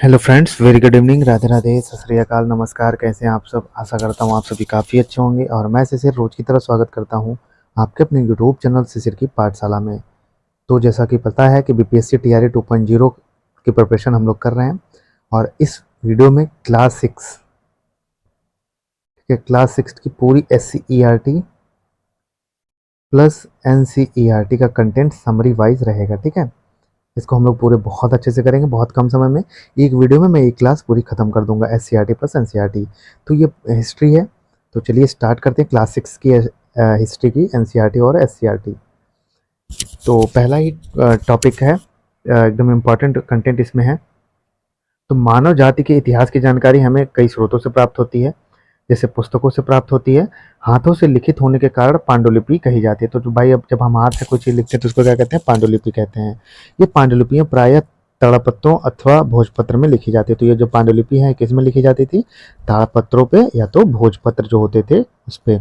Hello friends, very good evening, Radhe Radhe, सत श्री अकाल, नमस्कार। कैसे हैं आप सब? आशा करता हूँ आप सभी काफ़ी अच्छे होंगे और मैं शिशिर रोज की तरह स्वागत करता हूँ आपके अपने यूट्यूब चैनल शिशिर की पाठशाला में। तो जैसा कि पता है कि बीपीएससी टीआरई 2.0 की प्रिपरेशन हम लोग कर रहे हैं और इस वीडियो में क्लास 6 की पूरी SCERT प्लस NCERT का कंटेंट समरी वाइज रहेगा। ठीक है, इसको हम लोग पूरे बहुत अच्छे से करेंगे, बहुत कम समय में। एक वीडियो में मैं एक क्लास पूरी खत्म कर दूंगा, SCERT प्लस NCERT। तो ये हिस्ट्री है। तो चलिए स्टार्ट करते हैं क्लास 6 की हिस्ट्री की, NCERT और SCERT। तो पहला ही टॉपिक है, एकदम इम्पॉर्टेंट कंटेंट इसमें है। तो मानव जाति के इतिहास की जानकारी हमें कई स्रोतों से प्राप्त होती है, जैसे पुस्तकों से प्राप्त होती है, हाथों से लिखित होने के कारण पांडुलिपि कही जाती है। तो जो भाई, अब जब हम हाथ से कोई चीज़ लिखते हैं तो उसको क्या कहते हैं? पांडुलिपि कहते हैं। ये पांडुलिपियाँ प्रायः ताड़पत्रों अथवा भोजपत्र में लिखी जाती है। तो ये जो पांडुलिपि है किस में लिखी जाती थी? ताड़पत्रों पे या तो भोजपत्र जो होते थे उस पे।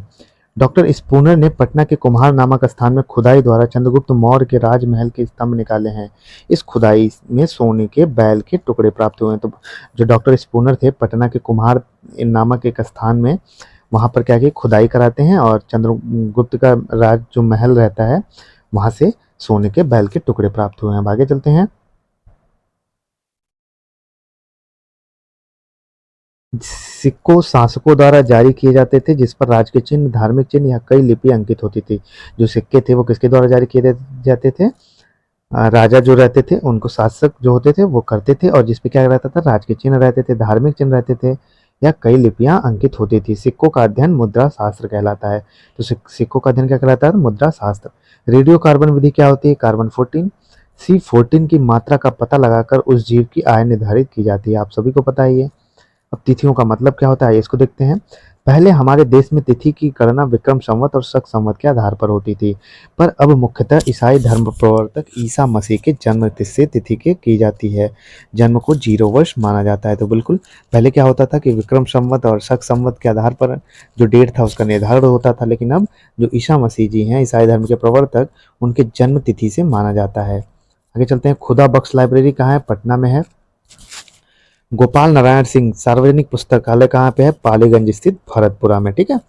डॉक्टर स्पूनर ने पटना के कुम्हार नामक स्थान में खुदाई द्वारा चंद्रगुप्त मौर्य के राजमहल के स्तंभ निकाले हैं। इस खुदाई में सोने के बैल के टुकड़े प्राप्त हुए हैं। तो जो डॉक्टर स्पूनर थे, पटना के कुम्हार नामक एक स्थान में, वहाँ पर क्या की खुदाई कराते हैं और चंद्रगुप्त का राज जो महल रहता है वहाँ से सोने के बैल के टुकड़े प्राप्त हुए हैं। अब आगे चलते हैं। सिक्कों शासकों द्वारा जारी किए जाते थे, जिस पर राज के चिन्ह, धार्मिक चिन्ह या कई लिपि अंकित होती थी। जो सिक्के थे वो किसके द्वारा जारी किए जाते थे? राजा जो रहते थे उनको शासक जो होते थे वो करते थे, और जिसपे क्या रहता था? राज के चिन्ह रहते थे, धार्मिक चिन्ह रहते थे या कई लिपियां अंकित होती थी। सिक्कों का अध्ययन मुद्रा शास्त्र कहलाता है। तो सिक्कों का अध्ययन क्या कहलाता है? मुद्रा शास्त्र। रेडियो कार्बन विधि क्या होती है? कार्बन 14 C14 की मात्रा का पता लगाकर उस जीव की आय निर्धारित की जाती है। आप सभी को पता ही है। अब तिथियों का मतलब क्या होता है इसको देखते हैं। पहले हमारे देश में तिथि की गणना विक्रम संवत और शक संवत के आधार पर होती थी, पर अब मुख्यतः ईसाई धर्म प्रवर्तक ईसा मसीह के जन्म से तिथि के की जाती है। जन्म को 0 वर्ष माना जाता है। तो बिल्कुल पहले क्या होता था कि विक्रम संवत और शक संवत के आधार पर जो डेट था उसका निर्धारण होता था, लेकिन अब जो ईसा मसीह जी हैं, ईसाई धर्म के प्रवर्तक, उनके जन्म तिथि से माना जाता है। आगे चलते हैं। खुदा बख्श लाइब्रेरी कहाँ है? पटना में है। गोपाल नारायण सिंह सार्वजनिक पुस्तकालय कहाँ पे है? पालीगंज स्थित भरतपुरा में। ठीक है,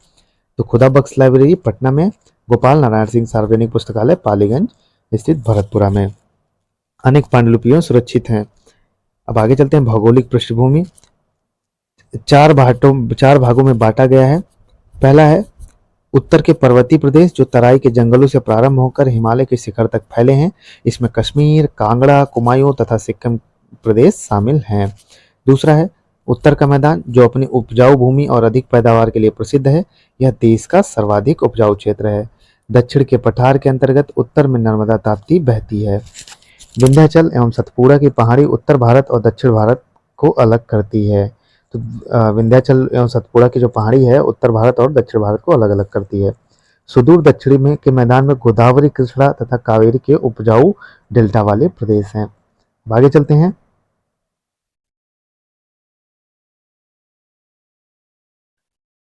तो खुदा बख्श लाइब्रेरी पटना में, गोपाल नारायण सिंह सार्वजनिक पुस्तकालय पालीगंज स्थित भरतपुरा में। अनेक पांडुलिपियां सुरक्षित हैं। अब आगे चलते हैं। भौगोलिक पृष्ठभूमि चार भागों में बांटा गया है। पहला है उत्तर के पर्वतीय प्रदेश, जो तराई के जंगलों से प्रारंभ होकर हिमालय के शिखर तक फैले हैं। इसमें कश्मीर, कांगड़ा, कुमायूं तथा सिक्किम प्रदेश शामिल हैं। दूसरा है उत्तर का मैदान, जो अपनी उपजाऊ भूमि और अधिक पैदावार के लिए प्रसिद्ध है। यह देश का सर्वाधिक उपजाऊ क्षेत्र है। दक्षिण के पठार के अंतर्गत उत्तर में नर्मदा ताप्ती बहती है। विंध्याचल एवं सतपुड़ा की पहाड़ी उत्तर भारत और दक्षिण भारत को अलग करती है। तो विंध्याचल एवं सतपुड़ा की जो पहाड़ी है उत्तर भारत और दक्षिण भारत को अलग अलग करती है। सुदूर दक्षिणी में के मैदान में गोदावरी, कृष्णा तथा कावेरी के उपजाऊ डेल्टा वाले प्रदेश हैं। आगे चलते हैं।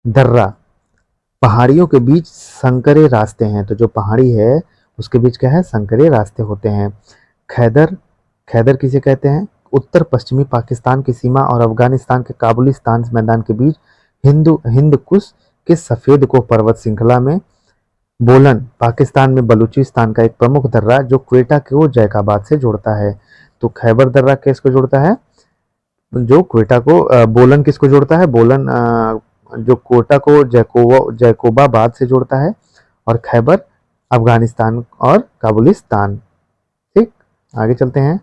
दर्रा पहाड़ियों के बीच संकरे रास्ते हैं। तो जो पहाड़ी है उसके बीच क्या है? संकरे रास्ते होते हैं। खैदर खैदर किसे कहते हैं? उत्तर पश्चिमी पाकिस्तान की सीमा और अफगानिस्तान के काबुलिस्तान मैदान के बीच हिंद कुश के सफेद को पर्वत श्रृंखला में। बोलन पाकिस्तान में बलूचिस्तान का एक प्रमुख दर्रा जो क्वेटा को जैकाबाद से जोड़ता है। तो खैबर दर्रा किसको जोड़ता है? जो क्वेटा को बोलन किसको जोड़ता है? बोलन जो कोटा को जैकोबाबाद से जोड़ता है, और खैबर अफगानिस्तान और काबुलिस्तान। ठीक, आगे चलते हैं।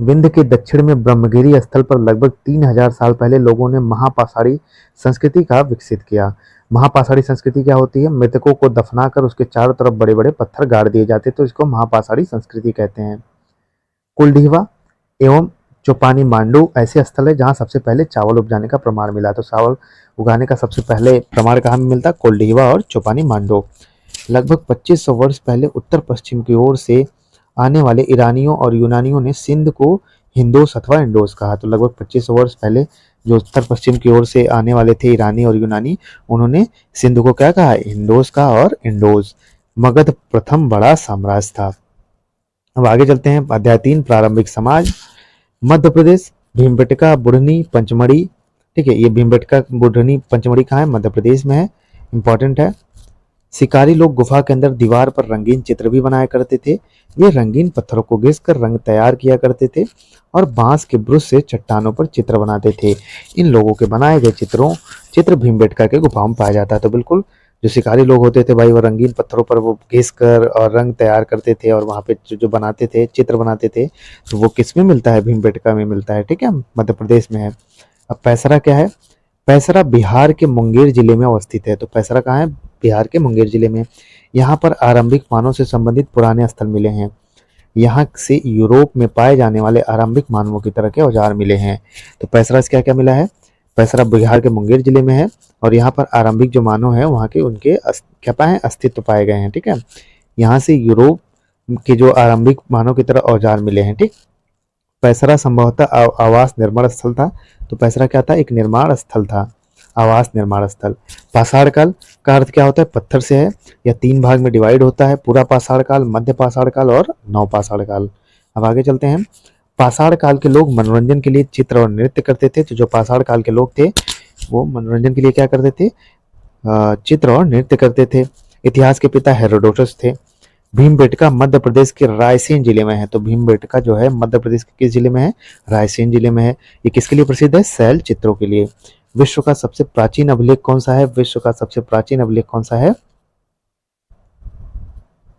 विंध्य के दक्षिण में ब्रह्मगिरी स्थल पर लगभग 3000 साल पहले लोगों ने महापाषाणी संस्कृति का विकसित किया। महापाषाणी संस्कृति क्या होती है? मृतकों को दफनाकर उसके चारों तरफ बड़े बड़े पत्थर गाड़ दिए जाते, तो इसको महापाषाणी संस्कृति कहते हैं। कुलडीवा एवं चौपानी मांडू ऐसे स्थल है जहाँ सबसे पहले चावल उपजाने का प्रमाण मिला। तो चावल उगाने का सबसे पहले प्रमाण कहाँ में मिलता? कोल्डीवा और चौपानी मांडू। लगभग 2500 वर्ष पहले उत्तर पश्चिम की ओर से आने वाले ईरानियों और यूनानियों ने सिंध को हिंदोस अथवा इंडोस कहा। तो लगभग 2500 वर्ष पहले जो उत्तर पश्चिम की ओर से आने वाले थे ईरानी और यूनानी, उन्होंने सिंध को क्या कहा? हिंदोस का और इंडोस। मगध प्रथम बड़ा साम्राज्य था। अब आगे चलते हैं। अध्याय 3 प्रारंभिक समाज। मध्य प्रदेश, भीमबेटका, बुढ़नी, पंचमढ़ी। ठीक है, ये भीमबेटका, बुढ़नी, पंचमढ़ी कहाँ है? मध्य प्रदेश में है, इंपॉर्टेंट है। शिकारी लोग गुफा के अंदर दीवार पर रंगीन चित्र भी बनाया करते थे। वे रंगीन पत्थरों को घिस कर रंग तैयार किया करते थे और बांस के ब्रुश से चट्टानों पर चित्र बनाते थे। इन लोगों के बनाए गए चित्र भीमबेटका के गुफाओं में पाया जाता है। तो बिल्कुल जो शिकारी लोग होते थे भाई, वो रंगीन पत्थरों पर वो घिस कर और रंग तैयार करते थे और वहाँ पे जो बनाते थे, चित्र बनाते थे, तो वो किस में मिलता है? भीमबेटका में मिलता है। ठीक है, मध्य प्रदेश में है। अब पैसरा क्या है? पैसरा बिहार के मुंगेर जिले में अवस्थित है। तो पैसरा कहाँ है? बिहार के मुंगेर जिले में। यहाँ पर आरंभिक मानव से संबंधित पुराने स्थल मिले हैं। यहाँ से यूरोप में पाए जाने वाले आरंभिक मानवों की तरह के औजार मिले हैं। तो पैसरा से क्या क्या मिला है? पैसरा बिहार के मुंगेर जिले में है और यहाँ पर आरंभिक जो मानव है वहाँ के उनके क्या पाए हैं? अस्तित्व पाए गए हैं। ठीक है, यहाँ से यूरोप के जो आरंभिक मानव की तरह औजार मिले हैं। ठीक, पैसरा संभवतः आवास निर्माण स्थल था। तो पैसरा क्या था? एक निर्माण स्थल था, आवास निर्माण स्थल। पाषाण काल का अर्थ क्या होता है? पत्थर से है, या तीन भाग में डिवाइड होता है, पूरा पाषाण काल, मध्य पाषाण काल और नव पाषाण काल। अब आगे चलते हैं। पाषाण काल के लोग मनोरंजन के लिए चित्र और नृत्य करते थे। तो जो पाषाण काल के लोग थे वो मनोरंजन के लिए क्या करते थे? चित्र और नृत्य करते थे। इतिहास के पिता हेरोडोटस थे। भीमबेटका मध्य प्रदेश के रायसेन जिले में है। तो भीमबेटका जो है मध्य प्रदेश के किस जिले में है? रायसेन जिले में है। ये किसके लिए प्रसिद्ध है? शैल चित्रों के लिए। विश्व का सबसे प्राचीन अभिलेख कौन सा है? विश्व का सबसे प्राचीन अभिलेख कौन सा है?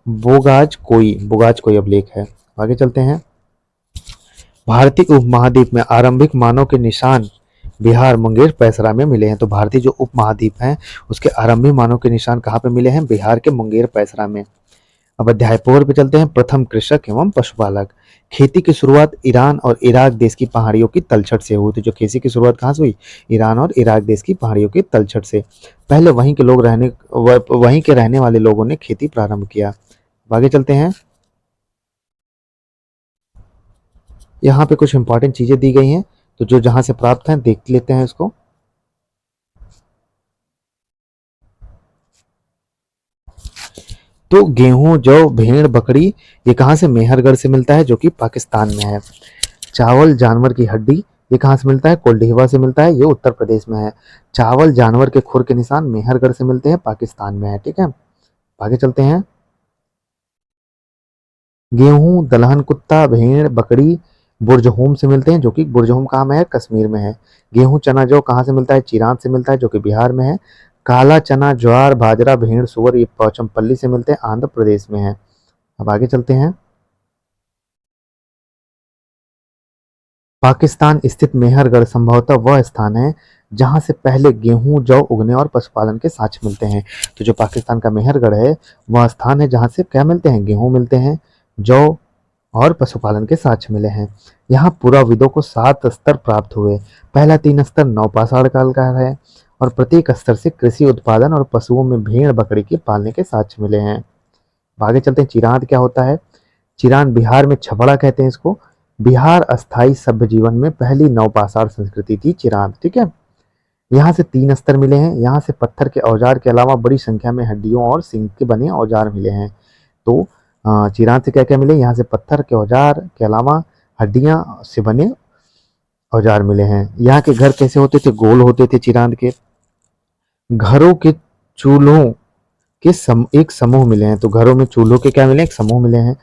बोगाज कोई अभिलेख है। आगे चलते हैं। भारतीय उपमहाद्वीप में आरंभिक मानव के निशान बिहार, मुंगेर, पैसरा में मिले हैं। तो भारतीय जो उपमहाद्वीप है उसके आरंभिक मानव के निशान कहाँ पे मिले हैं? बिहार के मुंगेर, पैसरा में। अब अध्याय 4 पे चलते हैं। प्रथम कृषक एवं पशुपालक। खेती की शुरुआत ईरान और इराक देश की पहाड़ियों की तलछट से हुई। तो जो खेती की शुरुआत कहाँ से हुई? ईरान और इराक देश की पहाड़ियों की तलछट से। पहले वहीं के रहने वाले लोगों ने खेती प्रारंभ किया। आगे चलते हैं। यहाँ पे कुछ इंपॉर्टेंट चीजें दी गई हैं, तो जो जहां से प्राप्त हैं देख लेते हैं इसको। तो गेहूं, जौ, भेड़, बकरी, ये कहाँ से? मेहरगढ़ से मिलता है, जो कि पाकिस्तान में है। चावल, जानवर की हड्डी, ये कहाँ से मिलता है? कोल्डिहवा से मिलता है, ये उत्तर प्रदेश में है। चावल, जानवर के खुर के निशान मेहरगढ़ से मिलते हैं, पाकिस्तान में है। ठीक है, आगे चलते हैं। गेहूं, दलहन कुत्ता, भेड़, बकरी बुरजहोम से मिलते हैं, जो कि बुरजहोम कहाँ में है? कश्मीर में है। गेहूं, चना, जौ कहाँ से मिलता है? चिरांद से मिलता है, जो कि बिहार में है। काला चना, ज्वार, बाजरा, भेड़, सुअर, ये पोचमपल्ली से मिलते हैं, आंध्र प्रदेश में है। अब आगे चलते हैं। पाकिस्तान स्थित मेहरगढ़ संभवतः वह स्थान है जहां से पहले गेहूं, जौ उगने और पशुपालन के साक्ष्य मिलते हैं। तो जो पाकिस्तान का मेहरगढ़ है वह स्थान है जहां से क्या मिलते हैं? गेहूं मिलते हैं, जौ और पशुपालन के साक्ष्य मिले हैं। यहाँ पुराविदों को 7 स्तर प्राप्त हुए। पहला 3 स्तर नवपाषाण काल का है और प्रत्येक स्तर से कृषि उत्पादन और पशुओं में भेड़ बकरी के पालने के साक्ष्य मिले हैं। आगे चलते हैं। चिरांद क्या होता है? चिरांद बिहार में छपड़ा कहते हैं इसको। बिहार अस्थाई सभ्य जीवन में पहली नवपाषाण संस्कृति थी चिरांद। ठीक है, यहाँ से 3 स्तर मिले हैं। यहाँ से पत्थर के औजार के अलावा बड़ी संख्या में हड्डियों और सिंग के बने औजार मिले हैं। तो चिरांद से क्या क्या मिले? यहाँ से पत्थर के औजार के अलावा हड्डियां से बने औजार मिले हैं। यहाँ के घर कैसे होते थे? गोल होते थे चिरांद के। घरों के चूल्हों के एक समूह मिले हैं। तो घरों में चूल्हों के क्या मिले? एक समूह मिले हैं।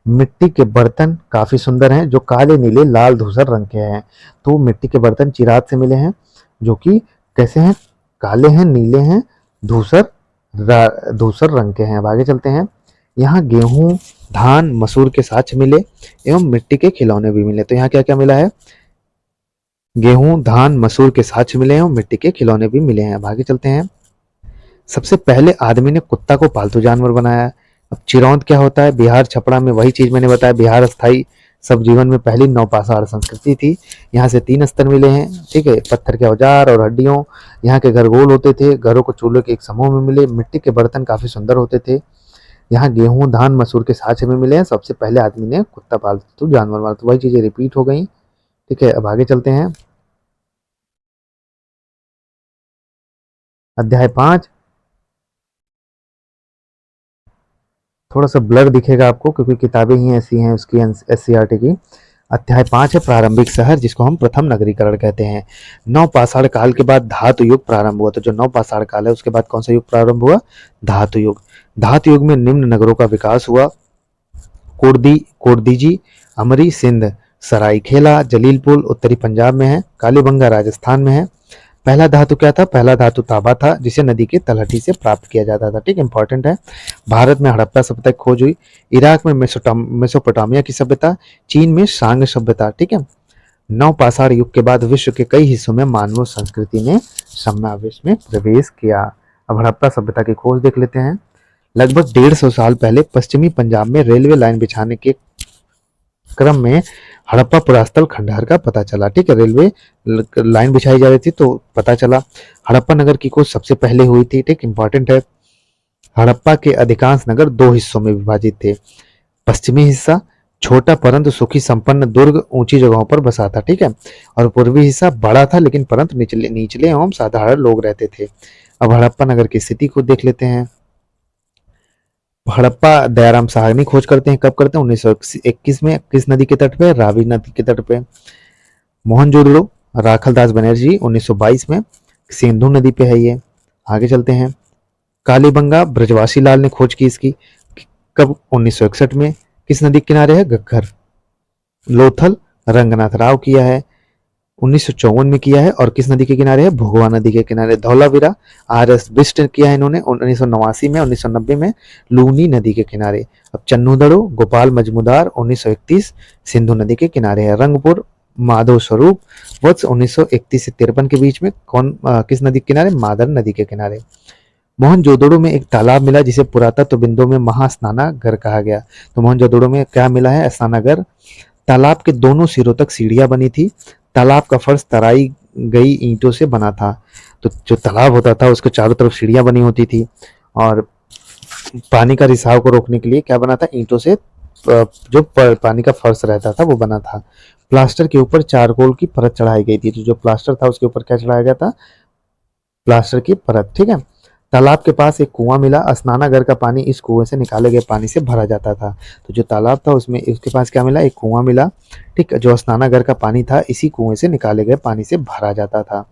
मिट्टी के बर्तन काफी सुंदर हैं, जो काले, नीले, लाल, धूसर रंग के हैं। तो मिट्टी के बर्तन चिराग से मिले हैं, जो कि कैसे हैं? काले हैं, नीले हैं, धूसर धूसर रंग के हैं। अब आगे चलते हैं। यहाँ गेहूं, धान, मसूर के साक्ष्य मिले एवं मिट्टी के खिलौने भी मिले। तो यहाँ क्या क्या मिला है? गेहूं, धान, मसूर के साक्ष्य मिले एवं मिट्टी के खिलौने भी मिले हैं। अब आगे चलते हैं। सबसे पहले आदमी ने कुत्ता को पालतू जानवर बनाया। अब चिरौंद क्या होता है? बिहार छपड़ा में वही चीज मैंने बताया, बिहार स्थाई सब जीवन में पहली नवपाषाण संस्कृति थी। यहाँ से 3 स्तर मिले हैं। ठीक है, पत्थर के औजार और हड्डियों। यहाँ के घर गोल होते थे। घरों को चूल्हे के एक समूह में मिले। मिट्टी के बर्तन काफी सुंदर होते थे। यहाँ गेहूं, धान, मसूर के साक्ष्य में मिले हैं। सबसे पहले आदमी ने कुत्ता पालतू जानवर माना। तो वही चीजें रिपीट हो गई। ठीक है, अब आगे चलते हैं। अध्याय 5 थोड़ा सा ब्लर दिखेगा आपको, क्योंकि किताबें ही ऐसी हैं उसकी, एनसीईआरटी की। अध्याय 5 है प्रारंभिक शहर, जिसको हम प्रथम नगरीकरण कहते हैं। नवपाषाण काल के बाद धातु युग प्रारंभ हुआ। तो जो नवपाषाण काल है उसके बाद कौन सा युग प्रारंभ हुआ? धातु युग। धातु युग में निम्न नगरों का विकास हुआ: कोडदीजी, अमरी सिंध, सरायखेला, जलीलपुर उत्तरी पंजाब में है, कालीबंगा राजस्थान में है। पहला धातु क्या था? पहला धातु तांबा था, जिसे नदी के तलहटी से प्राप्त किया जाता था। ठीक, इंपॉर्टेंट है। भारत में हड़प्पा सभ्यता की खोज हुई, इराक में मेसोपोटामिया की सभ्यता, चीन में सांग सभ्यता। ठीक है। नवपाषाण युग के बाद विश्व के कई हिस्सों में मानव संस्कृति ने समावेश में प्रवेश किया। अब हड़प्पा सभ्यता की खोज देख लेते हैं। लगभग 150 साल पहले पश्चिमी पंजाब में रेलवे लाइन बिछाने के क्रम में हड़प्पा पुरास्थल खंडहर का पता चला। ठीक है, रेलवे लाइन बिछाई जा रही थी तो पता चला। हड़प्पा नगर की खोज सबसे पहले हुई थी। ठीक, इंपॉर्टेंट है। हड़प्पा के अधिकांश नगर दो हिस्सों में विभाजित थे। पश्चिमी हिस्सा छोटा परंतु सुखी संपन्न दुर्ग ऊंची जगहों पर बसा था। ठीक है, और पूर्वी हिस्सा बड़ा था लेकिन परंतु निचले एवं साधारण लोग रहते थे। अब हड़प्पा नगर की स्थिति को देख लेते हैं। हड़प्पा दयाराम साहनी खोज करते हैं। कब करते हैं? 1921 में। किस नदी के तट पे? रावी नदी के तट पे। मोहनजोदड़ो राखलदास बनर्जी 1922 में, सिंधु नदी पे है ये। आगे चलते हैं। कालीबंगा ब्रजवासी लाल ने खोज की इसकी। कब? 1961 में। किस नदी के किनारे है? घग्गर। लोथल रंगनाथ राव किया है, 1954 में किया है। और किस नदी के किनारे है? भोगवा नदी के किनारे। धौलावीरा आर एस बिष्ट किया है इन्होंने 1989 में। 1990 में लूनी नदी के किनारे। अब चन्नूदड़ो गोपाल मजमूदार 1931 सिंधु नदी के किनारे है। रंगपुर माधव स्वरूप वर्ष 1931 से 53 के बीच में किस नदी के किनारे? मादर नदी के किनारे। मोहनजोदड़ो में एक तालाब मिला जिसे पुरातत्व बिंदु में महास्नानागार कहा गया। तो मोहनजोदड़ो में क्या मिला है? स्नानागार। तालाब के दोनों सिरों तक सीढ़ियां बनी थी। तालाब का फर्श तराई गई ईंटों से बना था। तो जो तालाब होता था उसके चारों तरफ सीढ़ियां बनी होती थी, और पानी का रिसाव को रोकने के लिए क्या बना था? ईंटों से जो पानी का फर्श रहता था वो बना था। प्लास्टर के ऊपर चारकोल की परत चढ़ाई गई थी। तो जो प्लास्टर था उसके ऊपर क्या चढ़ाया गया था? प्लास्टर की परत। ठीक है। तालाब के पास एक कुआं मिला। स्नानागार का पानी इस कुएं से निकाले गए पानी से भरा जाता था। तो जो तालाब था उसमें उसके पास क्या मिला? एक कुआं मिला। ठीक, जो स्नानागार का पानी था इसी कुएं से निकाले गए पानी से भरा जाता था।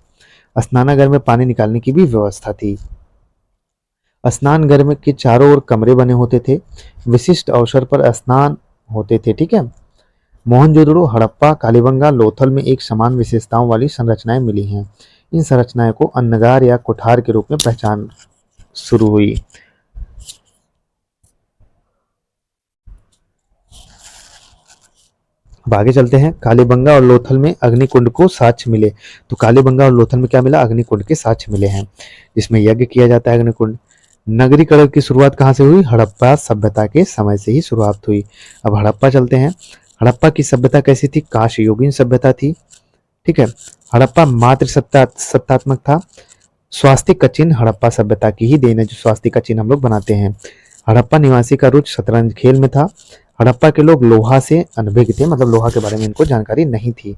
स्नानागार में पानी निकालने की भी व्यवस्था थी। स्नानगार में के चारों ओर कमरे बने होते थे। विशिष्ट अवसर पर स्नान होते थे। ठीक है। मोहनजोदड़ो, हड़प्पा, कालीबंगा, लोथल में एक समान विशेषताओं वाली संरचनाएं मिली हैं। इन संरचनाओं को अन्नगार या कोठार के रूप में पहचान शुरू हुई। अब आगे चलते हैं। कालीबंगा और लोथल में अग्निकुंड को साक्ष्य मिले। तो कालीबंगा और लोथल में क्या मिला? अग्निकुंड के साक्ष्य मिले हैं, जिसमें यज्ञ किया जाता है अग्निकुंड। नगरीकरण की शुरुआत कहाँ से हुई? हड़प्पा सभ्यता के समय से ही शुरुआत हुई। अब हड़प्पा चलते हैं। हड़प्पा की सभ्यता कैसी थी? काश योगिन सभ्यता थी। ठीक है। हड़प्पा मात्र सत्तात्मक था। स्वास्तिक का चिन्ह हड़प्पा सभ्यता की ही देन है, जो स्वास्तिक का चिन्ह हम लोग बनाते हैं। हड़प्पा निवासी का रुचि शतरंज खेल में था। हड़प्पा के लोग लोहा से अनभिज्ञ थे, मतलब लोहा के बारे में इनको जानकारी नहीं थी।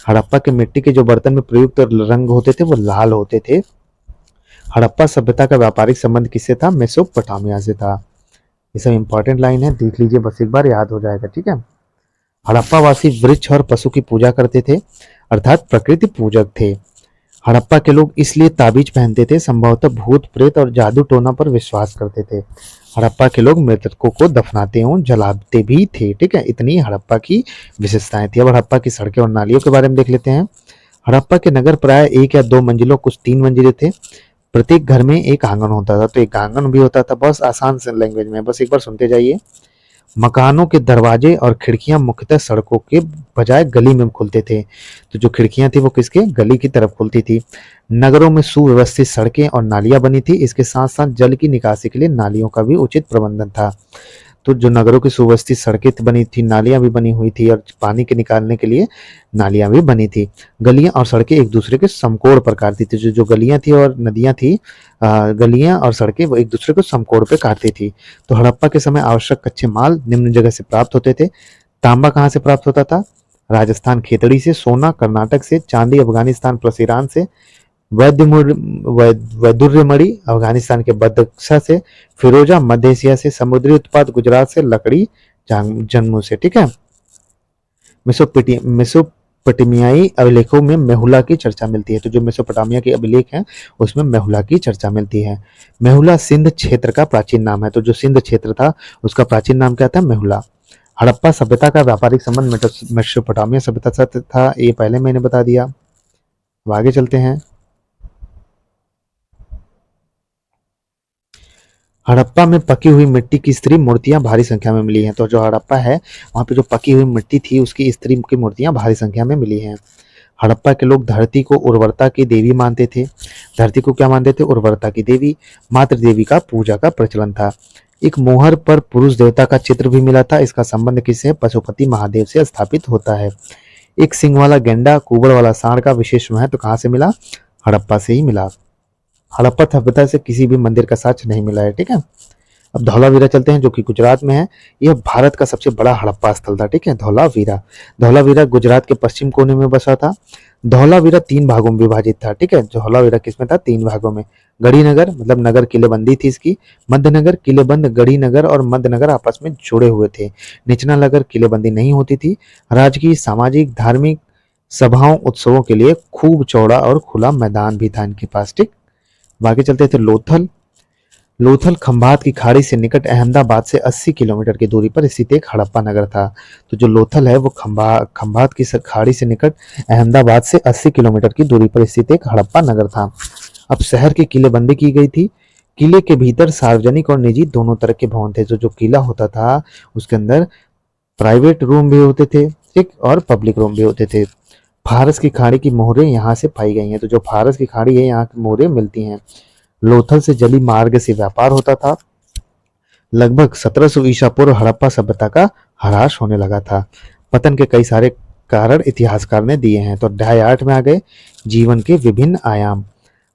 हड़प्पा के मिट्टी के जो बर्तन में प्रयुक्त रंग होते थे वो लाल होते थे। हड़प्पा सभ्यता का व्यापारिक संबंध किससे था? मेसोपोटामिया से था। ये सब इंपॉर्टेंट लाइन है, देख लीजिए, बस एक बार याद हो जाएगा। ठीक है। हड़प्पा वासी वृक्ष और पशु की पूजा करते थे, अर्थात प्रकृति पूजक थे। हड़प्पा के लोग इसलिए ताबीज पहनते थे, संभवतः भूत प्रेत और जादू टोना पर विश्वास करते थे। हड़प्पा के लोग मृतकों को दफनाते एवं जलाते भी थे। ठीक है, इतनी हड़प्पा की विशेषताएं थी। अब हड़प्पा की सड़कें और नालियों के बारे में देख लेते हैं। हड़प्पा के नगर प्राय 1 या 2 मंजिलों, कुछ 3 मंजिले थे। प्रत्येक घर में एक आंगन होता था। तो एक आंगन भी होता था। बहुत आसान से लैंग्वेज में, बस एक बार सुनते जाइए। मकानों के दरवाजे और खिड़कियां मुख्यतः सड़कों के बजाय गली में खुलते थे। तो जो खिड़कियां थी वो किसके? गली की तरफ खुलती थी। नगरों में सुव्यवस्थित सड़कें और नालियां बनी थी। इसके साथ साथ जल की निकासी के लिए नालियों का भी उचित प्रबंधन था। तो जो नगरों की सुव्यवस्थित सड़कें बनी थी, नालियां भी बनी हुई थी, और पानी के निकालने के लिए नालियां भी बनी थी। गलियां और सड़कें एक दूसरे के समकोण प्रकार थी। तो जो गलियां थी और नदियां थी, गलियां और सड़कें वो एक दूसरे को समकोण पे काटती थी। तो हड़प्पा के समय आवश्यक कच्चे माल निम्न जगह से प्राप्त होते थे। तांबा कहाँ से प्राप्त होता था? राजस्थान खेतड़ी से। सोना कर्नाटक से। चांदी अफगानिस्तान प्लस ईरान से। वैदुर्यमणि अफगानिस्तान के बदख्शा से। फिरोजा मध्य एशिया से। समुद्री उत्पाद गुजरात से। लकड़ी जम्मू से। ठीक है। मेसोपोटामियाई अभिलेखों में मेहुला की चर्चा मिलती है। तो जो मेसोपोटामिया के अभिलेख हैं उसमें मेहुला की चर्चा मिलती है। मेहुला सिंध क्षेत्र का प्राचीन नाम है। तो जो सिंध क्षेत्र था उसका प्राचीन नाम क्या था? मेहुला। हड़प्पा सभ्यता का व्यापारिक संबंध मेसोपोटामिया सभ्यता से था, ये पहले मैंने बता दिया। अब आगे चलते हैं। हड़प्पा में पकी हुई मिट्टी की स्त्री मूर्तियां भारी संख्या में मिली हैं। तो जो हड़प्पा है वहां पे जो पकी हुई मिट्टी थी उसकी स्त्री की मूर्तियां भारी संख्या में मिली हैं। हड़प्पा के लोग धरती को उर्वरता की देवी मानते थे। धरती को क्या मानते थे? उर्वरता की देवी। मातृ देवी का पूजा का प्रचलन था। एक मोहर पर पुरुष देवता का चित्र भी मिला था। इसका संबंध किससे? पशुपति महादेव से स्थापित होता है। एक सिंग वाला गेंडा, कुबड़ वाला सांड का विशेष महत्व कहाँ से मिला? हड़प्पा से ही मिला। हड़प्पा सभ्यता से किसी भी मंदिर का साक्ष्य नहीं मिला है। ठीक है। अब धौलावीरा चलते हैं जो कि गुजरात में है। यह भारत का सबसे बड़ा हड़प्पा स्थल था। ठीक है। धौलावीरा, धौलावीरा गुजरात के पश्चिम कोने में बसा था। धौलावीरा 3 भागों में विभाजित था। ठीक है। धौलावीरा किसमें था? 3 भागों में। गढ़ी नगर मतलब नगर किलेबंदी थी इसकी। मध्य नगर किलेबंद, गढ़ी नगर और मध्य नगर आपस में जुड़े हुए थे। निचला नगर किलेबंदी नहीं होती थी। राजकीय, सामाजिक, धार्मिक सभाओं, उत्सवों के लिए खूब चौड़ा और खुला मैदान भी था इनके पास। ठीक। बाकी चलते थे लोथल। लोथल खंभात की खाड़ी से निकट अहमदाबाद से 80 किलोमीटर की दूरी पर स्थित एक हड़प्पा नगर था। तो जो लोथल है वो खंभात की खाड़ी से निकट अहमदाबाद से 80 किलोमीटर की दूरी पर स्थित एक हड़प्पा नगर था। अब शहर की किलेबंदी की गई थी। किले के भीतर सार्वजनिक और निजी दोनों तरह के भवन थे। जो किला होता था उसके अंदर प्राइवेट रूम भी होते थे, ठीक, और पब्लिक रूम भी होते थे। फारस की खाड़ी की मोहरें यहाँ से पाई गई हैं। तो जो फारस की खाड़ी है यहाँ की मोहरें मिलती हैं। लोथल से जली मार्ग से व्यापार होता था। लगभग 1700 ईसा पूर्व हड़प्पा सभ्यता का ह्रास होने लगा था। पतन के कई सारे कारण इतिहासकार ने दिए हैं। तो अध्याय 8 में आ गए जीवन के विभिन्न आयाम।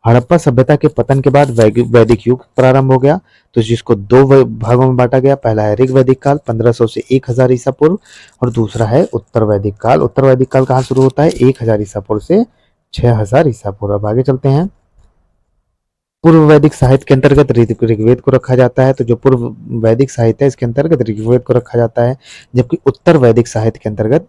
हड़प्पा सभ्यता के पतन के बाद वैदिक युग प्रारंभ हो गया। तो जिसको 2 भागों में बांटा गया। पहला है ऋग वैदिक काल 1500 से 1000 ईसा पूर्व और दूसरा है उत्तर वैदिक काल। उत्तर वैदिक काल कहाँ शुरू होता है? 1000 ईसा पूर्व से 6000 ईसा पूर्व। अब आगे चलते हैं। पूर्व वैदिक साहित्य के अंतर्गत ऋग्वेद को रखा जाता है। तो जो पूर्व वैदिक साहित्य है इसके अंतर्गत ऋग्वेद को रखा जाता है। जबकि उत्तर वैदिक साहित्य के अंतर्गत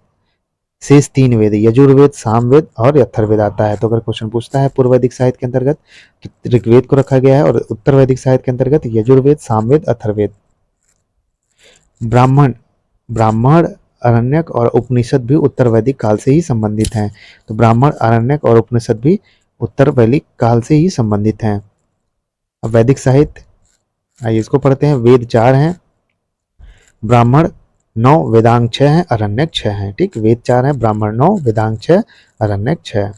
शेष 3 वेद यजुर्वेद, सामवेद और अथर्ववेद आता है। तो अगर क्वेश्चन पूछता है पूर्व वैदिक साहित्य के अंतर्गत तो ऋग्वेद को रखा गया है और उत्तर वैदिक साहित्य के अंतर्गत यजुर्वेद, सामवेद, अथर्ववेद। ब्राह्मण, अरण्यक और उपनिषद भी उत्तर वैदिक काल से ही संबंधित हैं। तो ब्राह्मण, अरण्यक और उपनिषद भी उत्तर वैदिक काल से ही संबंधित हैं। अब वैदिक साहित्य, आइए इसको पढ़ते हैं। वेद 4 हैं, ब्राह्मण 9, वेदांग 6 हैं, अरण्यक 6 हैं। ठीक। वेद 4 हैं, ब्राह्मण 9, वेदांग 6, अरण्यक 6।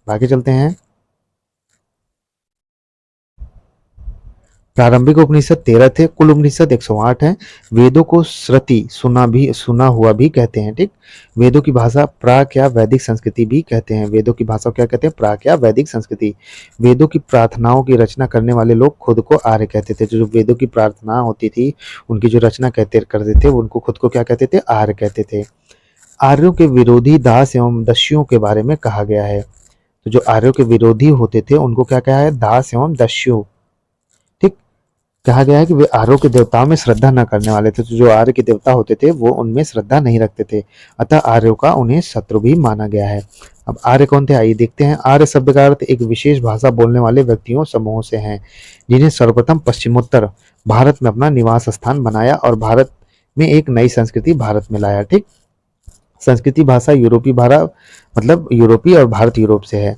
आगे चलते हैं। प्रारंभिक उपनिषद 13 थे। कुल उपनिषद 108 हैं। वेदों को श्रुति, सुना हुआ भी कहते हैं। ठीक। वेदों की भाषा प्राक या वैदिक संस्कृति भी कहते हैं। वेदों की भाषा क्या कहते हैं? प्राक या वैदिक संस्कृति। वेदों की प्रार्थनाओं की रचना करने वाले लोग खुद को आर्य कहते थे। जो वेदों की प्रार्थना होती थी उनकी जो रचना करते थे उनको खुद को क्या कहते थे? आर्य कहते थे। आर्यों के विरोधी दास एवं दस्युओं के बारे में कहा गया है। तो जो आर्यों के विरोधी होते थे उनको क्या कहा है? दास एवं दस्यु। ठीक। कहा गया है कि वे आर्यों के देवताओं में श्रद्धा न करने वाले थे। तो जो आर्य के देवता होते थे वो उनमें श्रद्धा नहीं रखते थे, अतः आर्यों का उन्हें शत्रु भी माना गया है। अब आर्य कौन थे? आइए देखते हैं। आर्य शब्द का अर्थ एक विशेष भाषा बोलने वाले व्यक्तियों समूहों से हैं जिन्हें सर्वप्रथम पश्चिमोत्तर भारत में अपना निवास स्थान बनाया और भारत में एक नई संस्कृति भारत में लाया। ठीक। संस्कृति भाषा यूरोपीय भारत मतलब यूरोपीय और भारत यूरोप से है।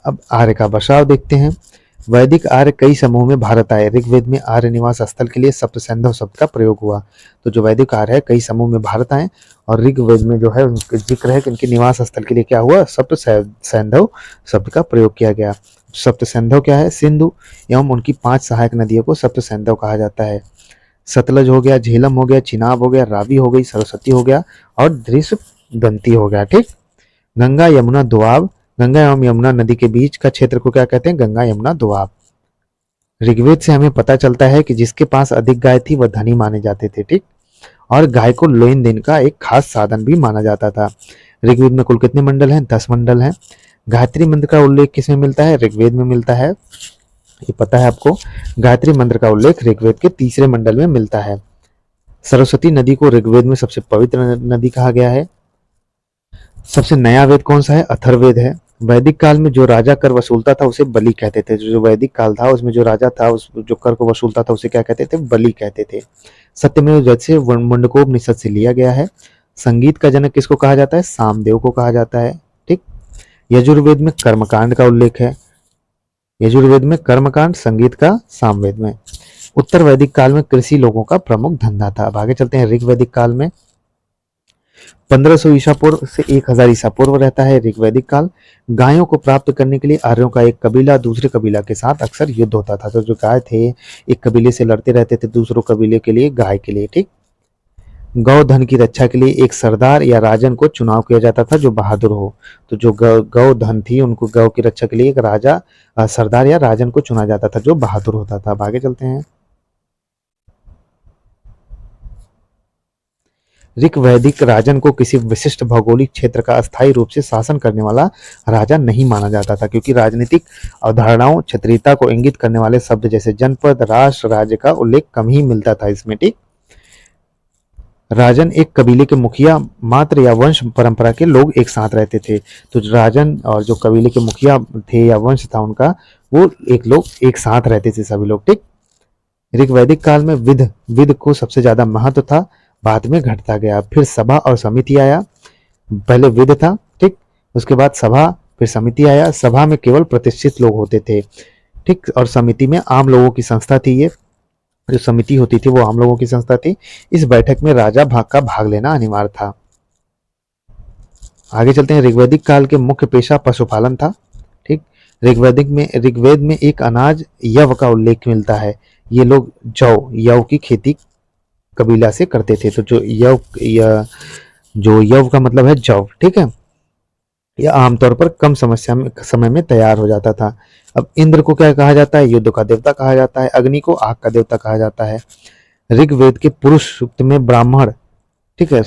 अब आर्य का बसाव देखते हैं। वैदिक आर्य कई समूह में भारत आए। ऋग्वेद में आर्य निवास स्थल के लिए सप्तसैंधव शब्द का प्रयोग हुआ। तो जो वैदिक आर्य है कई समूह में भारत आए और ऋग्वेद में जो है उनका जिक्र है कि उनके निवास स्थल के लिए क्या हुआ? सप्तसैंधव शब्द का प्रयोग किया गया। सप्तसैंधव क्या है? सिंधु एवं उनकी 5 सहायक नदियों को सप्तसैंधव कहा जाता है। सतलज हो गया, झेलम हो गया, चिनाब हो गया, रावी हो गई, सरस्वती हो गया और दृश्यवंती हो गया। ठीक। गंगा, यमुना, दोआब। गंगा एवं यमुना नदी के बीच का क्षेत्र को क्या कहते हैं? गंगा, यमुना, दोआब। ऋग्वेद से हमें पता चलता है कि जिसके पास अधिक गाय थी वह धनी माने जाते थे। ठीक। और गाय को लेन देन का एक खास साधन भी माना जाता था। ऋग्वेद में कुल कितने मंडल हैं? 10 मंडल हैं। गायत्री मंत्र का उल्लेख किसमें मिलता है? ऋग्वेद में मिलता है। ये पता है आपको। गायत्री मंत्र का उल्लेख ऋग्वेद के 3रे मंडल में मिलता है। सरस्वती नदी को ऋग्वेद में सबसे पवित्र नदी कहा गया है। सबसे नया वेद कौन सा है? अथर्ववेद है। वैदिक काल में जो राजा कर वसूलता था उसे बलि कहते थे। जो वैदिक काल था उसमें जो राजा था उस जो कर को वसूलता था उसे क्या कहते थे? बलि कहते थे। सत्यमेव जयते मुंडकोपनिषद से लिया गया है। संगीत का जनक किसको कहा जाता है? सामदेव को कहा जाता है। ठीक। यजुर्वेद में कर्मकांड का उल्लेख है। यजुर्वेद में कर्मकांड, संगीत का सामवेद में। उत्तर वैदिक काल में कृषि लोगों का प्रमुख धंधा था। अब आगे चलते हैं। ऋग्वैदिक काल में 1500 ईसा पूर्व से 1000 ईसा पूर्व रहता है ऋग्वैदिक काल। गायों को प्राप्त करने के लिए आर्यों का एक कबीला दूसरे कबीला के साथ अक्सर युद्ध होता था। तो जो गाय थे एक कबीले से लड़ते रहते थे दूसरों कबीले के लिए गाय के लिए। ठीक। गौ धन की रक्षा के लिए एक सरदार या राजन को चुनाव किया जाता था जो बहादुर हो। तो जो गौ धन थी उनको गौ की रक्षा के लिए एक राजा सरदार या राजन को चुना जाता था जो बहादुर होता था। अब आगे चलते हैं। ऋग्वैदिक राजन को किसी विशिष्ट भौगोलिक क्षेत्र का अस्थायी रूप से शासन करने वाला राजा नहीं माना जाता था, क्योंकि राजनीतिक अवधारणाओं क्षेत्रीयता को इंगित करने वाले शब्द जैसे जनपद, राष्ट्र, राज्य का उल्लेख कम ही मिलता था इसमें। ठीक। राजन एक कबीले के मुखिया मात्र या वंश परंपरा के लोग एक साथ रहते थे। तो राजन और जो कबीले के मुखिया थे या वंश था उनका, वो एक लोग एक साथ रहते थे सभी लोग। ठीक। ऋग्वैदिक काल में विध विध को सबसे ज्यादा महत्व था, बाद में घटता गया। फिर सभा और समिति आया। पहले विध था। ठीक। उसके बाद सभा, फिर समिति आया। सभा में केवल प्रतिष्ठित लोग होते थे। ठीक। और समिति में आम लोगों की संस्था थी। ये जो समिति होती थी वो आम लोगों की संस्था थी। इस बैठक में राजा भाग लेना अनिवार्य था। आगे चलते हैं। ऋग्वैदिक काल के मुख्य पेशा पशुपालन था। ठीक। ऋग्वेद में एक अनाज यव का उल्लेख मिलता है। ये लोग यव की खेती कबीला से करते थे। तो जो यव का मतलब है जव। ठीक है। यह आमतौर पर कम समय में तैयार हो जाता था। अब इंद्र को क्या कहा जाता है? युद्ध का देवता कहा जाता है। अग्नि को आग का देवता कहा जाता है। ऋग्वेद के पुरुष सूक्त में ब्राह्मण, ठीक है,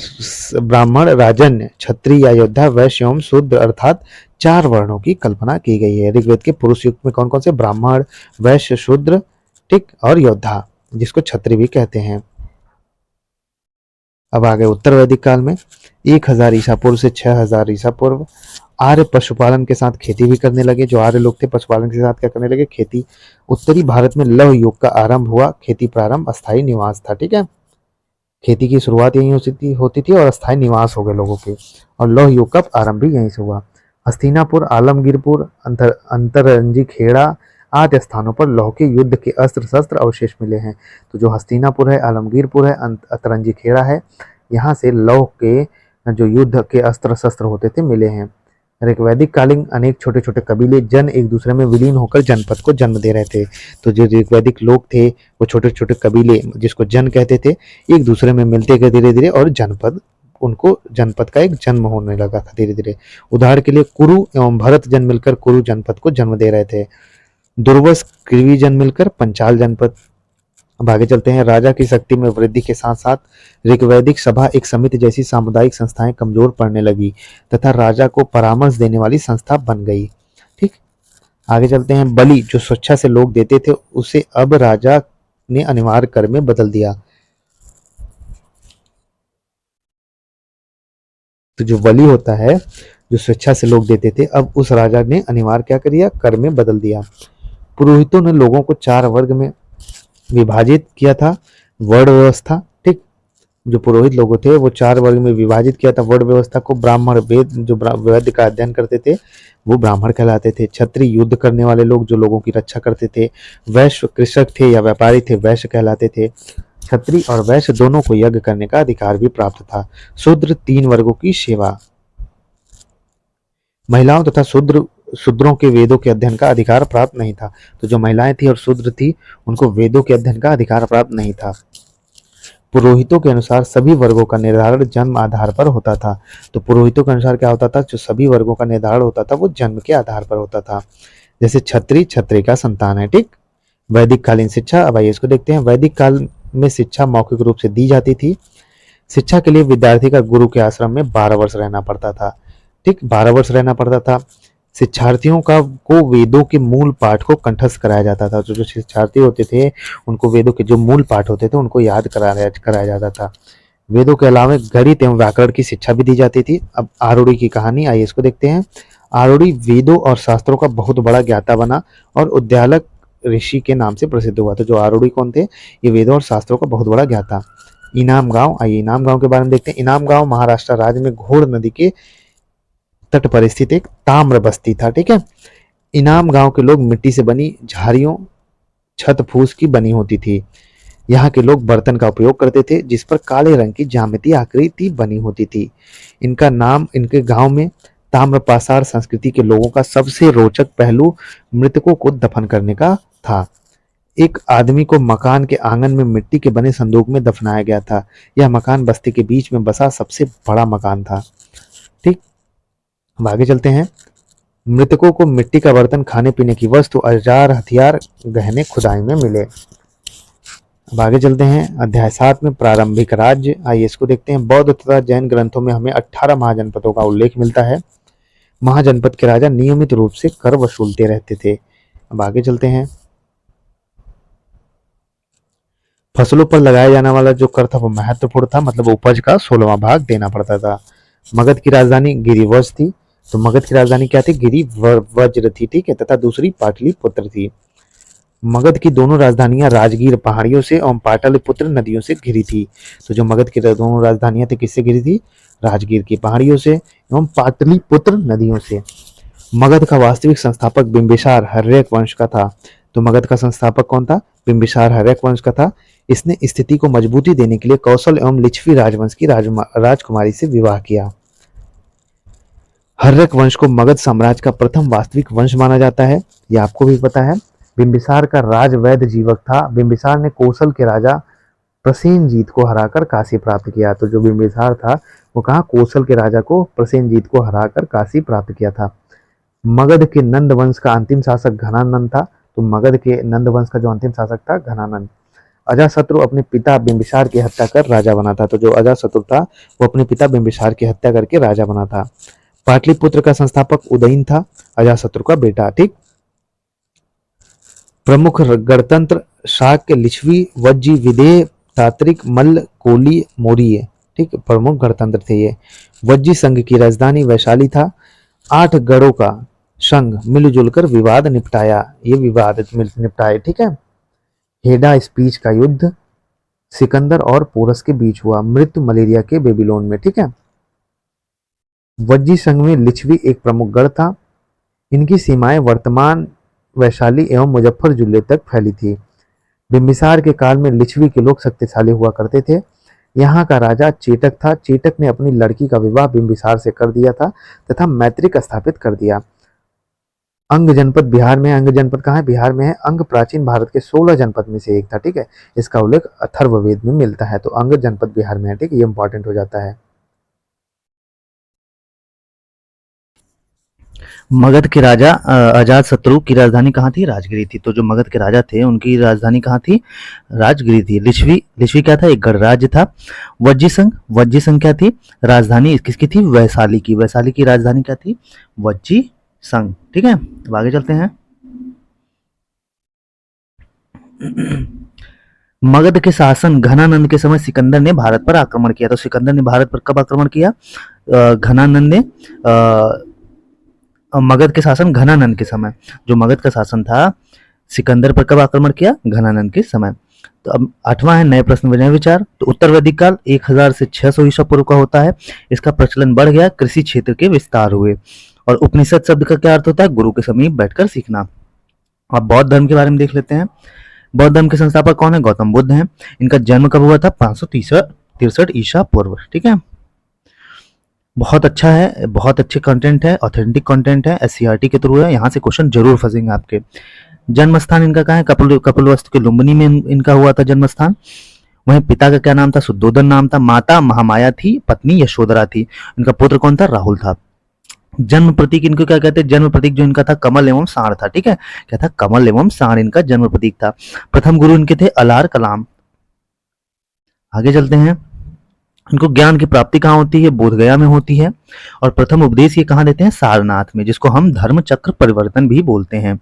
ब्राह्मण, राजन्य, क्षत्रिय या योद्धा, वैश्य एवं शूद्र अर्थात 4 वर्णों की कल्पना की गई है। ऋग्वेद के पुरुष युग में कौन कौन से? ब्राह्मण, वैश्य, शूद्र, ठीक, और योद्धा, जिसको क्षत्रिय भी कहते हैं। अब आ गए उत्तर वैदिक काल में 1000 ईसा पूर्व से 6000 ईसा पूर्व। आर्य पशुपालन के साथ खेती भी करने लगे। जो आर्य लोग थे पशुपालन के साथ क्या करने लगे? खेती। उत्तरी भारत में लौह युग का आरंभ हुआ। खेती प्रारंभ अस्थायी निवास था। ठीक है। खेती की शुरुआत यहीं होती थी और अस्थायी निवास हो गए लोगों के, और लौह युग का आरंभ भी यहीं से हुआ। हस्तिनापुर, आलमगीरपुर, अंतरंजी खेड़ा आदि स्थानों पर लौह के युद्ध के अस्त्र शस्त्र अवशेष मिले हैं। तो जो हस्तिनापुर है, आलमगीरपुर है, अंतरंजी खेड़ा है, यहाँ से लौह के जो युद्ध के अस्त्र शस्त्र होते थे मिले हैं। ऋग्वैदिक कालीन अनेक छोटे छोटे कबीले जन एक दूसरे में विलीन होकर जनपद को जन्म दे रहे थे। तो जो ऋग्वैदिक लोग थे वो छोटे छोटे कबीले जिसको जन कहते थे एक दूसरे में मिलते गए धीरे धीरे, और उनको जनपद का एक जन्म होने लगा था धीरे धीरे। उदाहरण के लिए कुरु एवं भरत जन मिलकर कुरु जनपद को जन्म दे रहे थे। दुर्वस कृवि जन मिलकर पंचाल जनपद। अब आगे चलते हैं। राजा की शक्ति में वृद्धि के साथ साथ ऋग्वैदिक सभा एक समिति जैसी सामुदायिक संस्थाएं कमजोर पड़ने लगी तथा राजा को परामर्श देने वाली संस्था बन गई। ठीक। आगे चलते हैं। बलि जो स्वेच्छा से लोग देते थे उसे अब राजा ने अनिवार्य कर में बदल दिया। तो जो बलि होता है जो स्वेच्छा से लोग देते थे, अब उस राजा ने अनिवार्य क्या कर दिया? कर में बदल दिया। पुरोहितों ने लोगों को 4 वर्ग में विभाजित किया था। वर्ण व्यवस्था। ठीक। जो पुरोहित लोग थे वो 4 वर्ग में विभाजित किया था वर्ण व्यवस्था को। ब्राह्मण, वेद जो वेद का अध्ययन करते थे वो ब्राह्मण कहलाते थे। क्षत्रिय युद्ध करने वाले लोग जो लोगों की रक्षा करते थे। वैश्य कृषक थे या व्यापारी थे, वैश्य कहलाते थे। क्षत्रिय और वैश्य दोनों को यज्ञ करने का अधिकार भी प्राप्त था। शूद्र 3 वर्गों की सेवा। महिलाओं तथा शूद्रों के वेदों के अध्ययन का अधिकार प्राप्त नहीं था। तो जो महिलाएं थी और शूद्र थी उनको वेदों के अध्ययन का अधिकार प्राप्त नहीं था। पुरोहितों के अनुसार सभी वर्गों का निर्धारण जन्म आधार पर होता था। तो पुरोहितों के अनुसार क्या होता था? जो सभी वर्गों का निर्धारण होता था वो जन्म के आधार पर होता था। जैसे क्षत्रिय का संतान है। ठीक। वैदिक कालीन शिक्षा। अब आइए इसको देखते हैं। वैदिक काल में शिक्षा मौखिक रूप से दी जाती थी। शिक्षा के लिए विद्यार्थी का गुरु के आश्रम में 12 वर्ष रहना पड़ता था। ठीक। 12 वर्ष रहना पड़ता था। शिक्षार्थियों को वेदों के मूल पाठ को कंठस्थ कराया जाता था। जो शिक्षार्थी होते थे उनको वेदों के जो मूल पाठ होते थे उनको याद कराया जाता था। वेदों के अलावा गणित एवं व्याकरण की शिक्षा भी दी जाती थी। अब आरूढ़ी की कहानी, आइए इसको देखते हैं। आरूढ़ी वेदों और शास्त्रों का बहुत बड़ा ज्ञाता बना और उद्यालक ऋषि के नाम से प्रसिद्ध हुआ। तो जो आरूढ़ी कौन थे? ये वेदों और शास्त्रों का बहुत बड़ा ज्ञाता। इनाम गांव, आइए इनाम गांव के बारे में देखते हैं। इनाम गांव महाराष्ट्र राज्य में घोड़ नदी के तट पर स्थित एक ताम्र बस्ती था। ठीक है। इनाम गांव के लोग मिट्टी से बनी झाड़ियों, छत फूस की बनी होती थी। यहाँ के लोग बर्तन का उपयोग करते थे जिस पर काले रंग की ज्यामितीय आकृति बनी होती थी। इनका नाम, इनके गांव में ताम्रपाषाण संस्कृति के लोगों का सबसे रोचक पहलू मृतकों को दफन करने का था। एक आदमी को मकान के आंगन में मिट्टी के बने संदूक में दफनाया गया था। यह मकान बस्ती के बीच में बसा सबसे बड़ा मकान था। ठीक, अब आगे चलते हैं। मृतकों को मिट्टी का बर्तन, खाने पीने की वस्तु, औजार, हथियार, गहने खुदाई में मिले। अब आगे चलते हैं। अध्याय 7 में प्रारंभिक राज्य, आइए इसको देखते हैं। बौद्ध तथा जैन ग्रंथों में हमें 18 महाजनपदों का उल्लेख मिलता है। महाजनपद के राजा नियमित रूप से कर वसूलते रहते थे। अब आगे चलते हैं। फसलों पर लगाया जाने वाला जो कर था वो महत्वपूर्ण था, मतलब उपज का 16वां भाग देना पड़ता था। मगध की राजधानी गिरिवज थी। तो मगध की राजधानी क्या थी? गिरिवज्र थी। ठीक है। तथा दूसरी पाटलिपुत्र थी। मगध की दोनों राजधानियां राजगीर पहाड़ियों से एवं पाटलिपुत्र नदियों से घिरी थी। तो जो मगध की दोनों राजधानियां थी किससे घिरी थी? राजगीर की पहाड़ियों से एवं पाटलिपुत्र नदियों से। मगध का वास्तविक संस्थापक बिंबिसार हर्यक वंश का था। तो मगध का संस्थापक कौन था? बिंबिसार हर्यक वंश का था। इसने स्थिति को मजबूती देने के लिए कौशल एवं लिच्छवी राजवंश की राजकुमारी से विवाह किया। हर्यक वंश को मगध साम्राज्य का प्रथम वास्तविक वंश माना जाता है। यह आपको भी पता है। बिंबिसार का राज वैध जीवक था। बिंबिसार ने कौशल के राजा प्रसेनजीत को हराकर काशी प्राप्त किया। तो जो बिंबिसार था वो कहा? कौशल के राजा को, प्रसेनजीत को हराकर काशी प्राप्त किया था। मगध के नंद वंश का अंतिम शासक घनानंद था। तो मगध के नंद वंश का जो अंतिम शासक था घनानंद। अजाशत्रु अपने पिता बिंबिसार की हत्या कर राजा बना था। तो जो अजाशत्रु था वो अपने पिता बिंबिसार की हत्या करके राजा बना था। पाटलिपुत्र का संस्थापक उदयन था, अजाशत्रु का बेटा। ठीक। प्रमुख गणतंत्र शाक्य, लिच्छवी, वज्जी, विदेह, तात्रिक, मल्ल, कोली, मौर्य। ठीक, प्रमुख गणतंत्र थे ये। वज्जी संघ की राजधानी वैशाली था। 8 गढ़ों का संघ मिलजुल कर विवाद निपटाया। ये विवाद निपटाए। ठीक है। हेडा स्पीच का युद्ध सिकंदर और पोरस के बीच हुआ। मृत्यु मलेरिया के बेबीलोन में। ठीक है। वज्जी संघ में लिच्छवी एक प्रमुख गढ़ था। इनकी सीमाएं वर्तमान वैशाली एवं मुजफ्फर जिले तक फैली थी। बिंबिसार के काल में लिच्छवी के लोग शक्तिशाली हुआ करते थे। यहाँ का राजा चेटक था। चेटक ने अपनी लड़की का विवाह बिंबिसार से कर दिया था तथा मैत्रिक स्थापित कर दिया। अंग जनपद बिहार में। अंग जनपद कहाँ है? बिहार में है। अंग प्राचीन भारत के 16 जनपद में से एक था। ठीक है। इसका उल्लेख अथर्ववेद में मिलता है। तो अंग जनपद बिहार में है। ठीक है, ये इंपॉर्टेंट हो जाता है। मगध के राजा अजात शत्रु की राजधानी कहाँ थी? राजगिरी थी। तो जो मगध के राजा थे उनकी राजधानी कहाँ थी? राजगिरी थी। लिच्छवी, लिच्छवी क्या था? एक गणराज्य था। वज्जी संघ, वज्जी संघ क्या थी? राजधानी किसकी थी? वैशाली की। वैशाली की राजधानी क्या थी? वज्जी संघ। ठीक है। अब आगे चलते हैं। मगध के शासन घनानंद के समय सिकंदर ने भारत पर आक्रमण किया। तो सिकंदर ने भारत पर कब आक्रमण किया? घनानंद ने मगध के शासन घनानंद के समय। जो मगध का शासन था सिकंदर पर कब आक्रमण किया? घनानंद के समय। तो अब 8वां है नए प्रश्न विनय विचार। तो उत्तर वैदिक काल 1000 से 600 ईसा पूर्व का होता है। इसका प्रचलन बढ़ गया, कृषि क्षेत्र के विस्तार हुए। और उपनिषद शब्द का क्या अर्थ होता है? गुरु के समीप बैठकर सीखना। अब बौद्ध धर्म के बारे में देख लेते हैं। बौद्ध धर्म के संस्थापक कौन है? गौतम बुद्ध हैं। इनका जन्म कब हुआ था? 563 ईसा पूर्व। ठीक है। बहुत अच्छा है, बहुत अच्छे कंटेंट है, ऑथेंटिक कंटेंट है, एससीईआरटी के थ्रू है। यहाँ से क्वेश्चन जरूर फंसेंगे आपके। जन्म स्थान इनका कहाँ है? कपिलवस्तु के लुम्बिनी में इनका हुआ था जन्म स्थान। वहीं पिता का क्या नाम था? शुद्धोदन नाम था। माता महामाया थी, पत्नी यशोधरा थी। इनका पुत्र कौन था? राहुल था। जन्म प्रतीक इनको क्या कहते हैं? जन्म प्रतीक जो इनका था कमल एवं सांड था। ठीक है। क्या था? कमल एवं सांड इनका जन्म प्रतीक था। प्रथम गुरु इनके थे अलार कलाम। आगे चलते हैं। इनको ज्ञान की प्राप्ति कहाँ होती है? बोध गया में होती है। और प्रथम उपदेश ये कहाँ देते हैं? सारनाथ में, जिसको हम धर्म चक्र परिवर्तन भी बोलते हैं।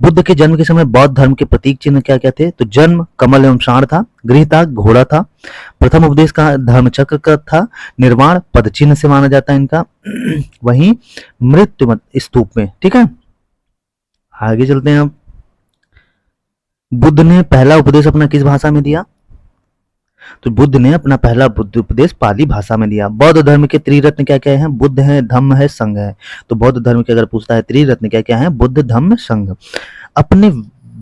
बुद्ध के जन्म के समय बौद्ध धर्म के प्रतीक चिन्ह क्या क्या थे? तो जन्म कमल एवं षांड था, गृह था, घोड़ा था, प्रथम उपदेश का धर्म चक्र का था, निर्वाण पद चिन्ह से माना जाता है इनका, वहीं मृत्यु स्तूप में। ठीक है, आगे चलते हैं। अब बुद्ध ने पहला उपदेश अपना किस भाषा में दिया? तो बुद्ध ने अपना पहला बुद्ध उपदेश पाली भाषा में दिया। बौद्ध धर्म के त्रिरत्न क्या क्या हैं? बुद्ध है, धम्म है, संघ है। तो बौद्ध धर्म के अगर पूछता है त्रिरत्न क्या क्या है? बुद्ध, धम्म, संघ। अपने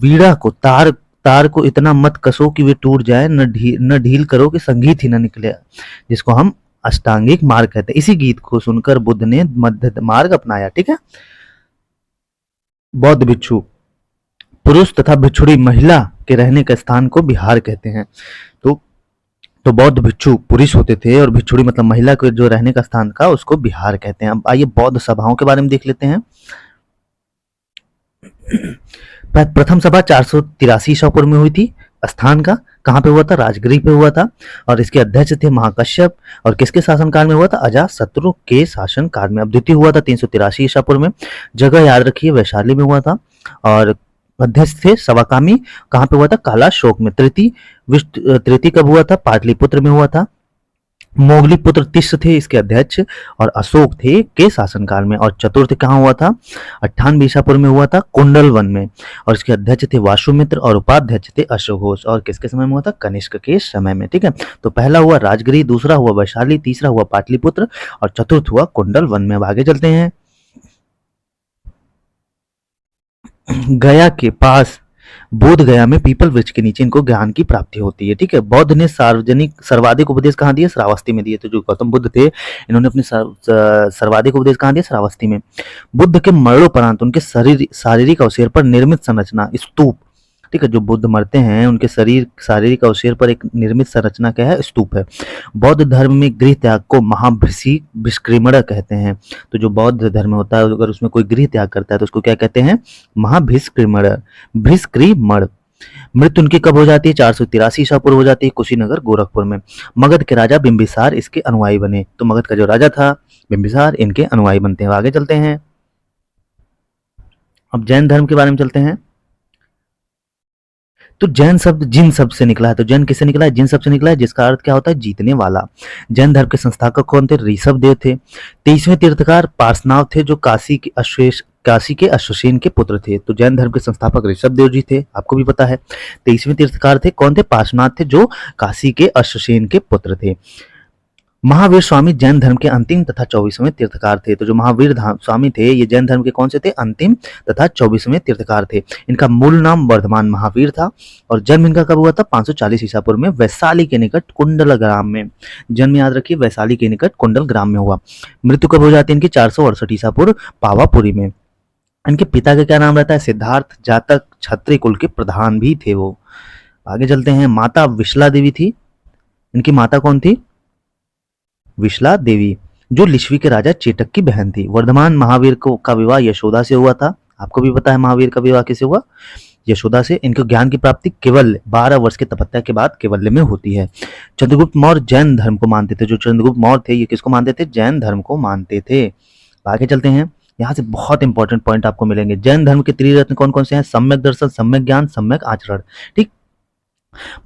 वीणा को तार तार को इतना मत कसो कि वे टूट जाए, न ढील करो कि संगीत ही न निकले, जिसको हम अष्टांगिक मार्ग कहते हैं। इसी गीत को सुनकर बुद्ध ने मध्य मार्ग अपनाया। ठीक है। बौद्ध भिक्षु, पुरुष तथा भिक्षुणी महिला के रहने का स्थान को विहार कहते हैं। तो बौद्ध भिक्षु पुरुष होते थे और भिक्षुणी मतलब महिला के जो रहने का स्थान का उसको विहार कहते हैं। अब आइए बौद्ध सभाओं के बारे में देख लेते हैं। प्रथम सभा 483 ईसा पूर्व में हुई थी। स्थान का कहाँ पे हुआ था? राजगृह पे हुआ था। और इसके अध्यक्ष थे महाकश्यप। और किसके शासनकाल में हुआ था? अजातशत्रु के शासनकाल में। अब द्वितीय हुआ था 383 ईसा पूर्व में। जगह याद रखिए, वैशाली में हुआ था। और अध्यक्ष थे सवाकामी। कहाँ पे हुआ था? कालाशोक में। तृतीय कब हुआ था? पाटलिपुत्र में हुआ था। मोगली पुत्र तिष्ठ थे इसके अध्यक्ष और अशोक थे के शासनकाल में। और चतुर्थ कहाँ हुआ था? 98 ईसा पूर्व में हुआ था, कुंडल वन में। और इसके अध्यक्ष थे वासुमित्र और उपाध्यक्ष थे अश्वघोष। और किसके समय में हुआ था? कनिष्क के समय में। ठीक है, तो पहला हुआ राजगिरी, दूसरा हुआ वैशाली, तीसरा हुआ पाटलिपुत्र और चतुर्थ हुआ कुंडल वन में। अब आगे चलते हैं। गया के पास बोध गया में पीपल वृक्ष के नीचे इनको ज्ञान की प्राप्ति होती है। ठीक है। बौद्ध ने सार्वजनिक सर्वाधिक उपदेश कहाँ दिए? श्रावस्ती में दिए। तो जो गौतम बुद्ध थे इन्होंने अपने सर्वाधिक उपदेश कहाँ दिए? श्रावस्ती में। बुद्ध के मरणोपरांत उनके शारीरिक अवशेष पर निर्मित संरचना स्तूप, ठीक है, जो बुद्ध मरते हैं उनके शारीरिक अवशेष पर एक निर्मित संरचना क्या है? स्तूप है। बौद्ध धर्म में गृह त्याग को महाभिष्क्रिमण कहते हैं। तो जो बौद्ध धर्म होता है अगर उसमें कोई गृह त्याग करता है तो उसको क्या कहते हैं? महाभिष्क्रिमण, भिष्क्रिमण। मृत्यु उनकी कब हो जाती है? 483 ईसा पूर्व हो जाती है, कुशीनगर गोरखपुर में। मगध के राजा बिंबिसार इसके अनुयायी बने। तो मगध का जो राजा था बिंबिसार इनके अनुयायी बनते हैं। आगे चलते हैं। अब जैन धर्म के बारे में चलते हैं। तो जैन शब्द जिन शब्द से निकला है। तो जैन किससे निकला है? जिन शब्द से निकला है, जिसका अर्थ क्या होता है? जीतने वाला। जैन धर्म के संस्थापक कौन थे? ऋषभ देव थे। 23वें तीर्थकार पार्श्वनाथ थे जो काशी के अश्वसेन के पुत्र थे। तो जैन धर्म के संस्थापक ऋषभ देव जी थे, आपको भी पता है। 23वें तीर्थकार थे कौन थे? पार्श्वनाथ थे जो काशी के अश्वसेन के पुत्र थे। महावीर स्वामी जैन धर्म के अंतिम तथा 24वें तीर्थकार थे। तो जो महावीर स्वामी थे ये जैन धर्म के कौन से थे? अंतिम तथा 24वें तीर्थकार थे। इनका मूल नाम वर्धमान महावीर था और जन्म इनका कब हुआ था? 540 ईसा पूर्व में वैशाली के निकट कुंडल ग्राम में। जन्म याद रखिए, वैशाली के निकट कुंडल ग्राम में हुआ। मृत्यु कब हो जाती है इनकी? 468 ईसा पूर्व, पावापुरी में। इनके पिता का क्या नाम रहता है? सिद्धार्थ। जातक क्षत्रिय कुल के प्रधान भी थे वो। आगे चलते हैं। माता विशला देवी थी। इनकी माता कौन थी? विशला देवी, जो लिच्छवी के राजा चेटक की बहन थी। वर्धमान महावीर का विवाह यशोदा से हुआ था। आपको भी पता है महावीर का विवाह किससे हुआ? यशोदा से। इनको ज्ञान की प्राप्ति केवल 12 वर्ष की तपस्या के बाद केवल्य में होती है। चंद्रगुप्त मौर्य जैन धर्म को मानते थे। जो चंद्रगुप्त मौर्य थे ये किसको मानते थे? जैन धर्म को मानते थे। आगे चलते हैं। यहाँ से बहुत इंपॉर्टेंट पॉइंट आपको मिलेंगे। जैन धर्म के त्रिरत्न कौन कौन से हैं? सम्यक दर्शन, सम्यक ज्ञान, सम्यक आचरण। ठीक।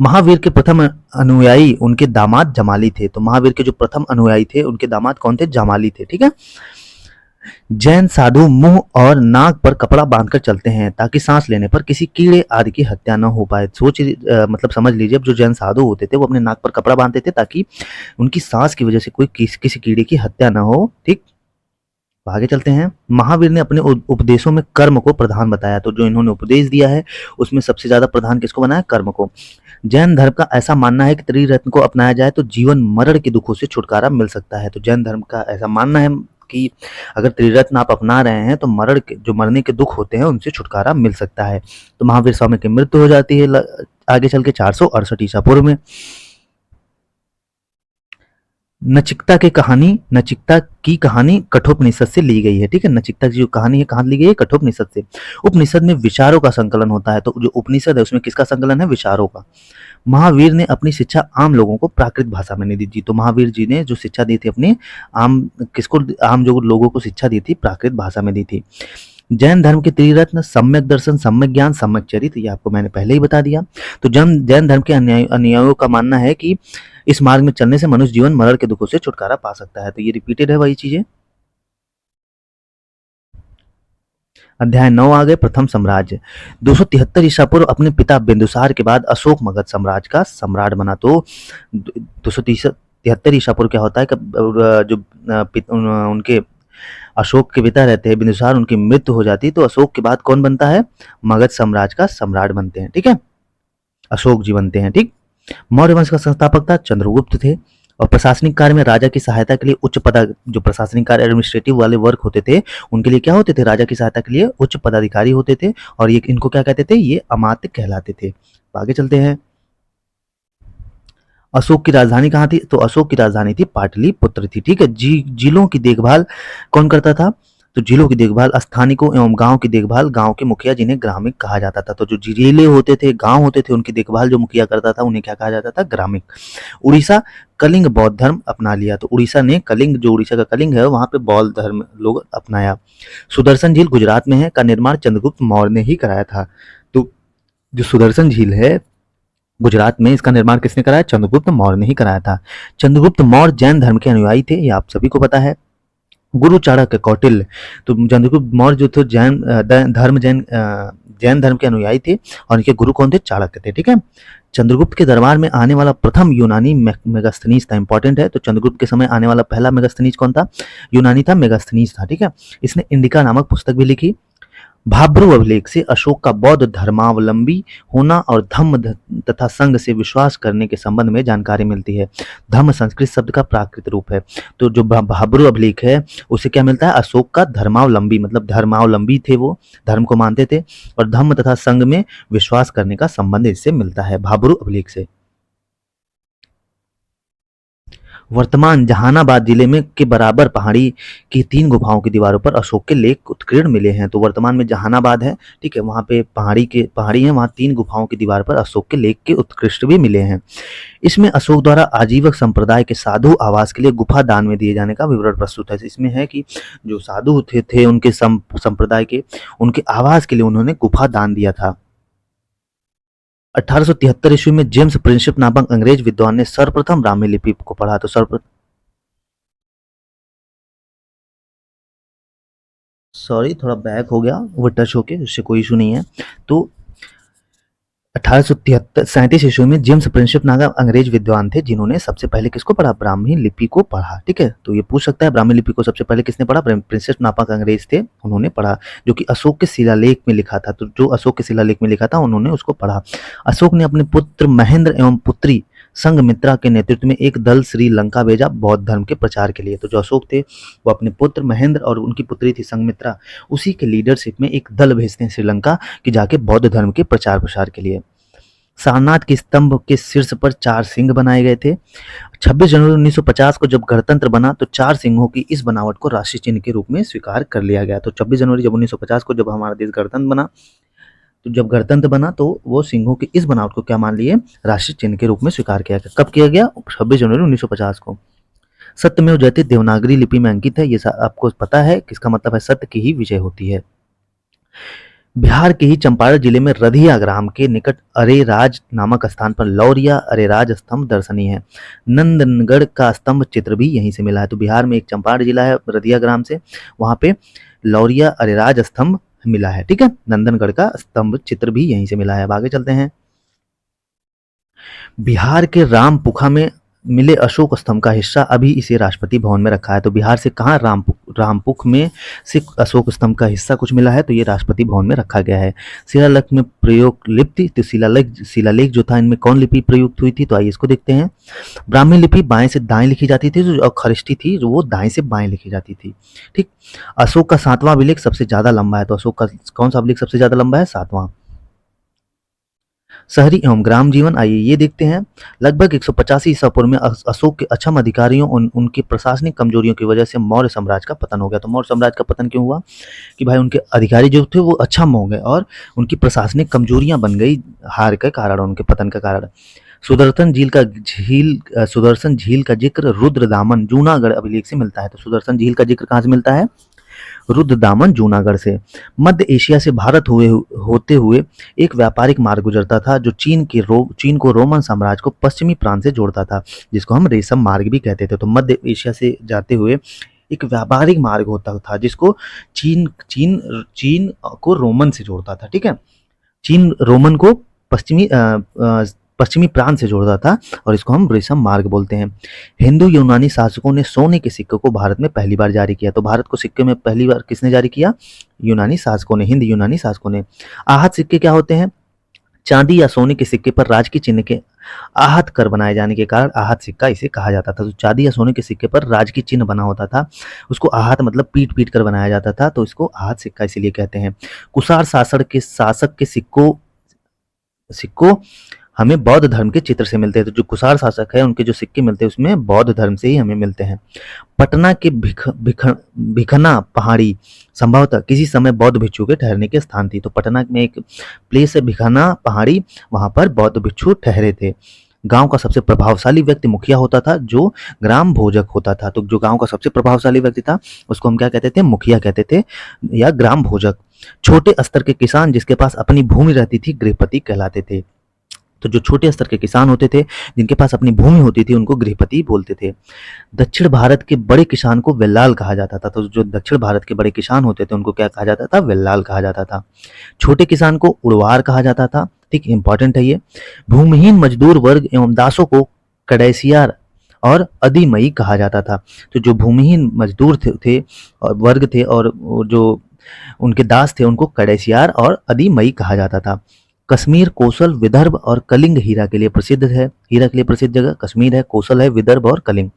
महावीर के प्रथम अनुयायी उनके दामाद जमाली थे। तो महावीर के जो प्रथम अनुयायी थे उनके दामाद कौन थे? जमाली थे। ठीक है। जैन साधु मुंह और नाक पर कपड़ा बांधकर चलते हैं ताकि सांस लेने पर किसी कीड़े आदि की हत्या न हो पाए। मतलब समझ लीजिए, अब जो जैन साधु होते थे वो अपने नाक पर कपड़ा बांधते थे ताकि उनकी सांस की वजह से कोई किसी कीड़े की हत्या न हो। ठीक। आगे चलते हैं। महावीर ने अपने उपदेशों में कर्म को प्रधान बताया। तो जो इन्होंने उपदेश दिया है उसमें सबसे ज्यादा प्रधान किसको बनाया? कर्म को। जैन धर्म का ऐसा मानना है कि त्रिरत्न को अपनाया जाए तो जीवन मरण के दुखों से छुटकारा मिल सकता है। तो जैन धर्म का ऐसा मानना है कि अगर त्रिरत्न आप अपना रहे हैं तो मरने के दुख होते हैं उनसे छुटकारा मिल सकता है। तो महावीर स्वामी की मृत्यु हो जाती है आगे चल के 468 ईसा पूर्व में। नचिकेता की कहानी कठोपनिषद से ली गई है। ठीक है। नचिकेता की जो कहानी है कहाँ ली गई है? कठोपनिषद से। उपनिषद में विचारों का संकलन होता है। तो जो उपनिषद है उसमें किसका संकलन है? विचारों का। महावीर ने अपनी शिक्षा आम लोगों को प्राकृत भाषा में नहीं दी थी। तो महावीर जी ने जो शिक्षा दी थी अपनी आम किसको आम जो लोगों को शिक्षा दी थी प्राकृत भाषा में दी थी। जैन धर्म के त्रिरत्न सम्यक दर्शन, सम्यक ज्ञान, सम्यक चरित्र, ये आपको मैंने पहले ही बता दिया। तो जैन धर्म के अनुयायियों का मानना है कि इस मार्ग में चलने से मनुष्य जीवन मरण के दुखों से छुटकारा पा सकता है। तो ये रिपीटेड है वही चीजें। अध्याय 9 आ गए, प्रथम साम्राज्य। 273 ईसा पूर्व अपने पिता बिंदुसार के बाद अशोक मगध साम्राज्य का सम्राट बना। तो 273 ईसा पूर्व क्या होता है कि उनके अशोक के पिता रहते हैं बिंदुसार, उनकी मृत्यु हो जाती है, तो अशोक के बाद कौन बनता है? मगध साम्राज्य का सम्राट बनते हैं। ठीक है, अशोक जी बनते हैं। ठीक, मौर्य वंश का संस्थापक था चंद्रगुप्त थे, और प्रशासनिक कार्य में राजा की सहायता के लिए उच्च पद, जो प्रशासनिक कार्य एडमिनिस्ट्रेटिव वाले वर्क होते थे, उनके लिए क्या होते थे? राजा की सहायता के लिए उच्च पदाधिकारी होते थे, और ये इनको क्या कहते थे? ये अमात्य कहलाते थे। आगे चलते हैं। अशोक की राजधानी कहाँ थी? तो अशोक की राजधानी थी पाटलिपुत्र थी। ठीक है, जिलों की देखभाल कौन करता था? तो जिलों की देखभाल स्थानिकों एवं गांव की देखभाल गांव के मुखिया, जिन्हें ग्रामिक कहा जाता था। तो जो जिले होते थे, गांव होते थे, उनकी देखभाल जो मुखिया करता था, उन्हें क्या कहा जाता था? ग्रामिक। उड़ीसा कलिंग बौद्ध धर्म अपना लिया। तो उड़ीसा ने कलिंग, जो उड़ीसा का कलिंग है, वहां पे बौद्ध धर्म लोग अपनाया। सुदर्शन झील गुजरात में है, का निर्माण चंद्रगुप्त मौर्य ने ही कराया था। तो जो सुदर्शन झील है गुजरात में, इसका निर्माण किसने कराया? चंद्रगुप्त मौर्य ने ही कराया था। चंद्रगुप्त मौर्य जैन धर्म के अनुयायी थे, ये आप सभी को पता है। गुरु चाणक्य कौटिल्य, तो चंद्रगुप्त मौर्य जो थे जैन धर्म के अनुयायी थे, और इनके गुरु कौन थे? चाणक्य थे। ठीक है, चंद्रगुप्त के दरबार में आने वाला प्रथम यूनानी मेगास्थनीज था। इंपॉर्टेंट है। तो चंद्रगुप्त के समय आने वाला पहला मेगास्थनीज कौन था? यूनानी था, मेगास्थनीज था। ठीक है, इसने इंडिका नामक पुस्तक भी लिखी। भाब्रू अभिलेख से अशोक का बौद्ध धर्मावलंबी होना और धम्म तथा संघ से विश्वास करने के संबंध में जानकारी मिलती है। धम्म संस्कृत शब्द का प्राकृत रूप है। तो जो भाब्रू अभिलेख है, उससे क्या मिलता है? अशोक का धर्मावलंबी, मतलब धर्मावलंबी थे, वो धर्म को मानते थे, और धम्म तथा संघ में विश्वास करने का संबंध इससे मिलता है, भाब्रू अभिलेख से। वर्तमान जहानाबाद जिले में के बराबर पहाड़ी की 3 गुफाओं की दीवारों पर अशोक के लेख उत्कीर्ण मिले हैं। तो वर्तमान में जहानाबाद है, ठीक है, वहाँ पे पहाड़ी है, वहाँ 3 गुफाओं की दीवार पर अशोक के लेख के उत्कृष्ट भी मिले हैं। इसमें अशोक द्वारा आजीवक संप्रदाय के साधु आवास के लिए गुफा दान में दिए जाने का विवरण प्रस्तुत है। इसमें है कि जो साधु थे उनके संप्रदाय के, उनके आवास के लिए उन्होंने गुफा दान दिया था। 1873 ईस्वी में जेम्स प्रिंसिप नामक अंग्रेज विद्वान ने सर्वप्रथम ब्राह्मी लिपि को पढ़ा। तो सॉरी, थोड़ा बैक हो गया वो टच होके, उससे कोई इशू नहीं है। तो 1837 ईस्वी में जेम्स प्रिंसिप नामक अंग्रेज विद्वान थे, जिन्होंने सबसे पहले किसको पढ़ा? ब्राह्मी लिपि को पढ़ा। ठीक है, तो ये पूछ सकता है ब्राह्मी लिपि को सबसे पहले किसने पढ़ा? प्रिंसिप नामक अंग्रेज थे, उन्होंने पढ़ा, जो कि अशोक के शिलालेख में लिखा था। तो जो अशोक के शिलालेख में लिखा था, उन्होंने उसको पढ़ा। अशोक ने अपने पुत्र महेंद्र एवं पुत्री संघमित्रा के नेतृत्व में एक दल श्रीलंका भेजा बौद्ध धर्म के प्रचार के लिए। तो जो अशोक थे, वो अपने पुत्र महेंद्र और उनकी पुत्री थी संघमित्रा, उसी के लीडरशिप में एक दल भेजते हैं श्रीलंका कि जाके बौद्ध धर्म के प्रचार प्रसार के लिए। सारनाथ के स्तंभ के शीर्ष पर 4 सिंह बनाए गए थे। 26 जनवरी 1950 को जब गणतंत्र बना, तो 4 सिंहों की इस बनावट को राष्ट्रीय चिन्ह के रूप में स्वीकार कर लिया गया। तो 26 जनवरी जब 1950 को जब हमारा देश गणतंत्र बना, तो जब गणतंत्र बना तो वो सिंहों की इस बनावट को क्या मान लिए? राष्ट्रीय चिन्ह के रूप में स्वीकार किया गया। कब किया गया? 26 जनवरी 1950 को। सत्यमेव जयते देवनागरी लिपि में अंकित है। ये आपको पता है किसका मतलब है? सत्य की ही विजय होती है। बिहार के ही चंपारण जिले में रधिया ग्राम के निकट अरेराज नामक स्थान पर लौरिया अरेराज स्तंभ दर्शनीय है। नंदनगढ़ का स्तंभ चित्र भी यहीं से मिला है। तो बिहार में एक चंपारण जिला है रधिया ग्राम से, वहां पे लौरिया अरेराज स्तंभ मिला है। ठीक है, नंदनगढ़ का स्तंभ चित्र भी यहीं से मिला है। अब आगे चलते हैं। बिहार के रामपुखा में मिले अशोक स्तंभ का हिस्सा अभी इसे राष्ट्रपति भवन में रखा है। तो बिहार से कहाँ? रामपुख में से अशोक स्तंभ का हिस्सा कुछ मिला है, तो ये राष्ट्रपति भवन में रखा गया है। शिलालेख में प्रयोग लिपि, तो शिलालेख जो था, इनमें कौन लिपि प्रयुक्त हुई थी? तो आइए इसको देखते हैं। ब्राह्मी लिपि बाएं से दाएं लिखी जाती थी, जो खरिष्टी थी जो वो दाएं से बाएं लिखी जाती थी। ठीक, अशोक का 7वां अभिलेख सबसे ज्यादा लंबा है। तो अशोक का कौन सा अभिलेख सबसे ज्यादा लंबा है? 7वां। शहरी एवं ग्राम जीवन, आइए ये देखते हैं। लगभग 185 ईसा पूर्व में अशोक के अक्षम अधिकारियों उनकी प्रशासनिक कमजोरियों की वजह से मौर्य साम्राज्य का पतन हो गया। तो मौर्य साम्राज्य का पतन क्यों हुआ? कि भाई उनके अधिकारी जो थे वो अक्षम हो गए और उनकी प्रशासनिक कमजोरियां बन गई, हार के कारण, उनके पतन के कारण। सुदर्शन झील का जिक्र रुद्रदामन जूनागढ़ अभिलेख से मिलता है। तो सुदर्शन झील का जिक्र कहाँ से मिलता है? रुद्रदामन जूनागढ़ से। मध्य एशिया से भारत होते हुए एक व्यापारिक मार्ग गुजरता था जो चीन को रोमन साम्राज्य को पश्चिमी प्रांत से जोड़ता था, जिसको हम रेशम मार्ग भी कहते थे। तो मध्य एशिया से जाते हुए एक व्यापारिक मार्ग होता था जिसको चीन चीन चीन को रोमन से जोड़ता था। ठीक है, चीन रोमन को पश्चिमी प्रांत से जोड़ता था और इसको हम रेशम मार्ग बोलते हैं। हिंदू यूनानी शासकों ने सोने के सिक्के को भारत में पहली बार जारी किया। तो भारत को सिक्के में पहली बार किसने जारी किया? यूनानी शासकों ने, हिंद यूनानी शासकों ने। आहत सिक्के क्या होते हैं? चांदी या सोने के सिक्के पर राज के चिन्ह के आहत कर बनाए जाने के कारण आहत सिक्का इसे कहा जाता था। तो चांदी या सोने के सिक्के पर राज की चिन्ह बना होता था, उसको आहत मतलब पीट पीट कर बनाया जाता था, तो इसको आहत सिक्का इसीलिए कहते हैं। कुषाण शासक के सिक्कों हमें बौद्ध धर्म के चित्र से मिलते हैं। तो जो कुषाण शासक है उनके जो सिक्के मिलते हैं उसमें बौद्ध धर्म से ही हमें मिलते हैं। पटना के भिखना पहाड़ी संभवतः किसी समय बौद्ध भिक्षु के ठहरने के स्थान थी। तो पटना में एक प्लेस है भिखना पहाड़ी, वहां पर बौद्ध भिक्षु ठहरे थे। गांव का सबसे प्रभावशाली व्यक्ति मुखिया होता था जो ग्राम भोजक होता था। तो जो गांव का सबसे प्रभावशाली व्यक्ति था उसको हम क्या कहते थे? मुखिया कहते थे या ग्राम भोजक। छोटे स्तर के किसान जिसके पास अपनी भूमि रहती थी गृहपति कहलाते थे। तो जो छोटे स्तर के किसान होते थे जिनके पास अपनी भूमि होती थी उनको गृहपति बोलते थे। दक्षिण भारत के बड़े किसान को वेल्लाल कहा जाता था। तो जो दक्षिण भारत के बड़े किसान होते थे उनको क्या कहा जाता था? वेल्लाल कहा जाता था। छोटे किसान को उड़वार कहा जाता था। ठीक, इंपॉर्टेंट है ये। भूमिहीन मजदूर वर्ग एवं दासों को कड़ैसियार और अधिमयी कहा जाता था। तो जो भूमिहीन मजदूर थे और वर्ग थे और जो उनके दास थे उनको कड़ैसियार और अधिमयी कहा जाता था। कश्मीर, कौशल, विदर्भ और कलिंग हीरा के लिए प्रसिद्ध है। हीरा के लिए प्रसिद्ध जगह कश्मीर है, कौशल है, विदर्भ और कलिंग।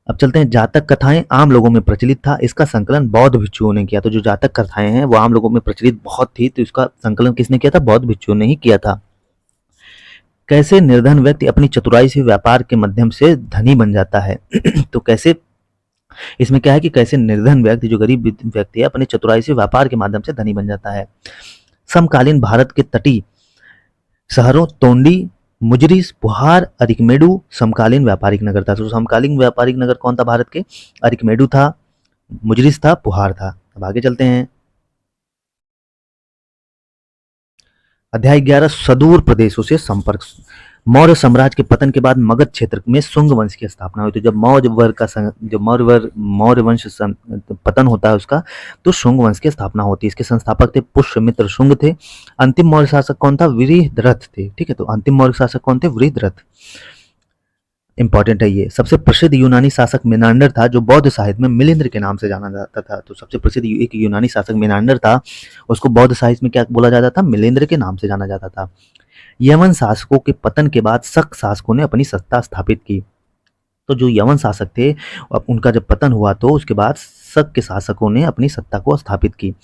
अब चलते हैं, जातक कथाएं आम लोगों में प्रचलित था, इसका संकलन बौद्ध भिक्षुओं ने किया। तो जो जातक कथाएं हैं वो आम लोगों में प्रचलित बहुत थी, तो इसका संकलन किसने किया था? बौद्ध भिक्षुओं ने ही किया था। कैसे निर्धन व्यक्ति अपनी चतुराई से व्यापार के माध्यम से धनी बन जाता है? तो कैसे, इसमें क्या है कि कैसे निर्धन व्यक्ति, जो गरीब व्यक्ति है, अपनी चतुराई से व्यापार के माध्यम से धनी बन जाता है। समकालीन भारत के तटीय शहरों तोंडी, मुजरिस, पुहार, अरिकमेडु समकालीन व्यापारिक नगर था। तो समकालीन व्यापारिक नगर कौन था भारत के? अरिकमेडु था, मुजरिस था, पुहार था। अब आगे चलते हैं। अध्याय 11 सुदूर प्रदेशों से संपर्क। मौर्य साम्राज्य के पतन के बाद मगध क्षेत्र में शुंग वंश की स्थापना हुई। तो जब मौर्य वंश पतन होता है उसका, तो शुंग वंश की स्थापना होती है। इसके संस्थापक थे पुष्यमित्र शुंग थे। अंतिम मौर्य शासक कौन था? वृहद्रथ थे। ठीक है, तो अंतिम मौर्य शासक कौन थे? वृहद्रथ। इंपॉर्टेंट है ये। सबसे प्रसिद्ध यूनानी शासक मेनांडर था जो बौद्ध साहित्य में मिलिंद्र के नाम से जाना जाता था। तो सबसे प्रसिद्ध एक यूनानी शासक मेनांडर था, उसको बौद्ध साहित्य में क्या बोला जाता था? मिलिंद्र के नाम से जाना जाता था। यवन शासकों के पतन के बाद शक शासकों ने अपनी सत्ता स्थापित की। तो जो यवन शासक थे अब उनका जब पतन हुआ तो उसके बाद शक के शासकों ने अपनी सत्ता को स्थापित की।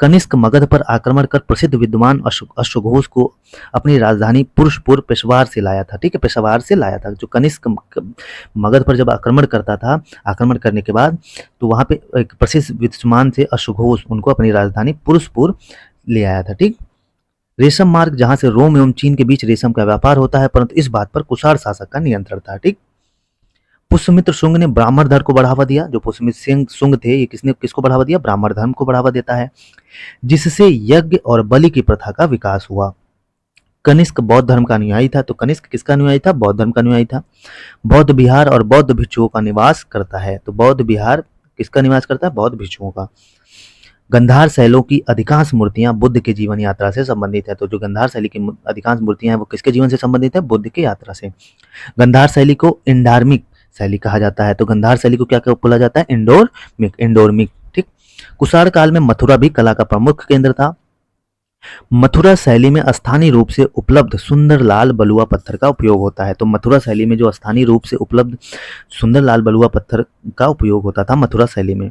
कनिष्क मगध पर आक्रमण कर प्रसिद्ध विद्वान अश्वघोष को अपनी राजधानी पुरुषपुर पेशवार से लाया था। ठीक है, पेशवार से लाया था। जो कनिष्क मगध पर जब आक्रमण करता था, आक्रमण करने के बाद तो वहां पे एक प्रसिद्ध विद्वान थे अश्वघोष, उनको अपनी राजधानी पुरुषपुर ले आया था। ठीक, रेशम मार्ग जहां से रोम एवं चीन के बीच रेशम का व्यापार होता है, परंतु इस बात पर कुषाण शासक का नियंत्रण था। ठीक, पुष्यमित्र शुंग ने ब्राह्मण धर्म को बढ़ावा दिया। जो पुष्यमित्र शुंग थे ये किसको बढ़ावा दिया? ब्राह्मण धर्म को बढ़ावा देता है, जिससे यज्ञ और बलि की प्रथा का विकास हुआ। कनिष्क बौद्ध धर्म का अनुयायी था। तो कनिष्क किसका अनुयायी था? बौद्ध धर्म का अनुयायी था। बौद्ध विहार और बौद्ध भिक्षुओं का निवास करता है। तो बौद्ध विहार किसका निवास करता है? बौद्ध भिक्षुओं का। गंधार शैलों की अधिकांश मूर्तियां बुद्ध के जीवन यात्रा से संबंधित है। तो जो गंधार शैली की अधिकांश मूर्तियां हैं वो किसके जीवन से संबंधित है? बुद्ध की यात्रा से। गंधार शैली को इंडार्मिक शैली कहा जाता है। तो गंधार शैली को क्या बोला जाता है? इंडोर्मिक। ठीक, कुषाण काल में मथुरा भी कला का प्रमुख केंद्र था। मथुरा शैली में स्थानीय रूप से उपलब्ध सुंदर लाल बलुआ पत्थर का उपयोग होता है। तो मथुरा शैली में जो स्थानीय रूप से उपलब्ध सुंदर लाल बलुआ पत्थर का उपयोग होता था मथुरा शैली में।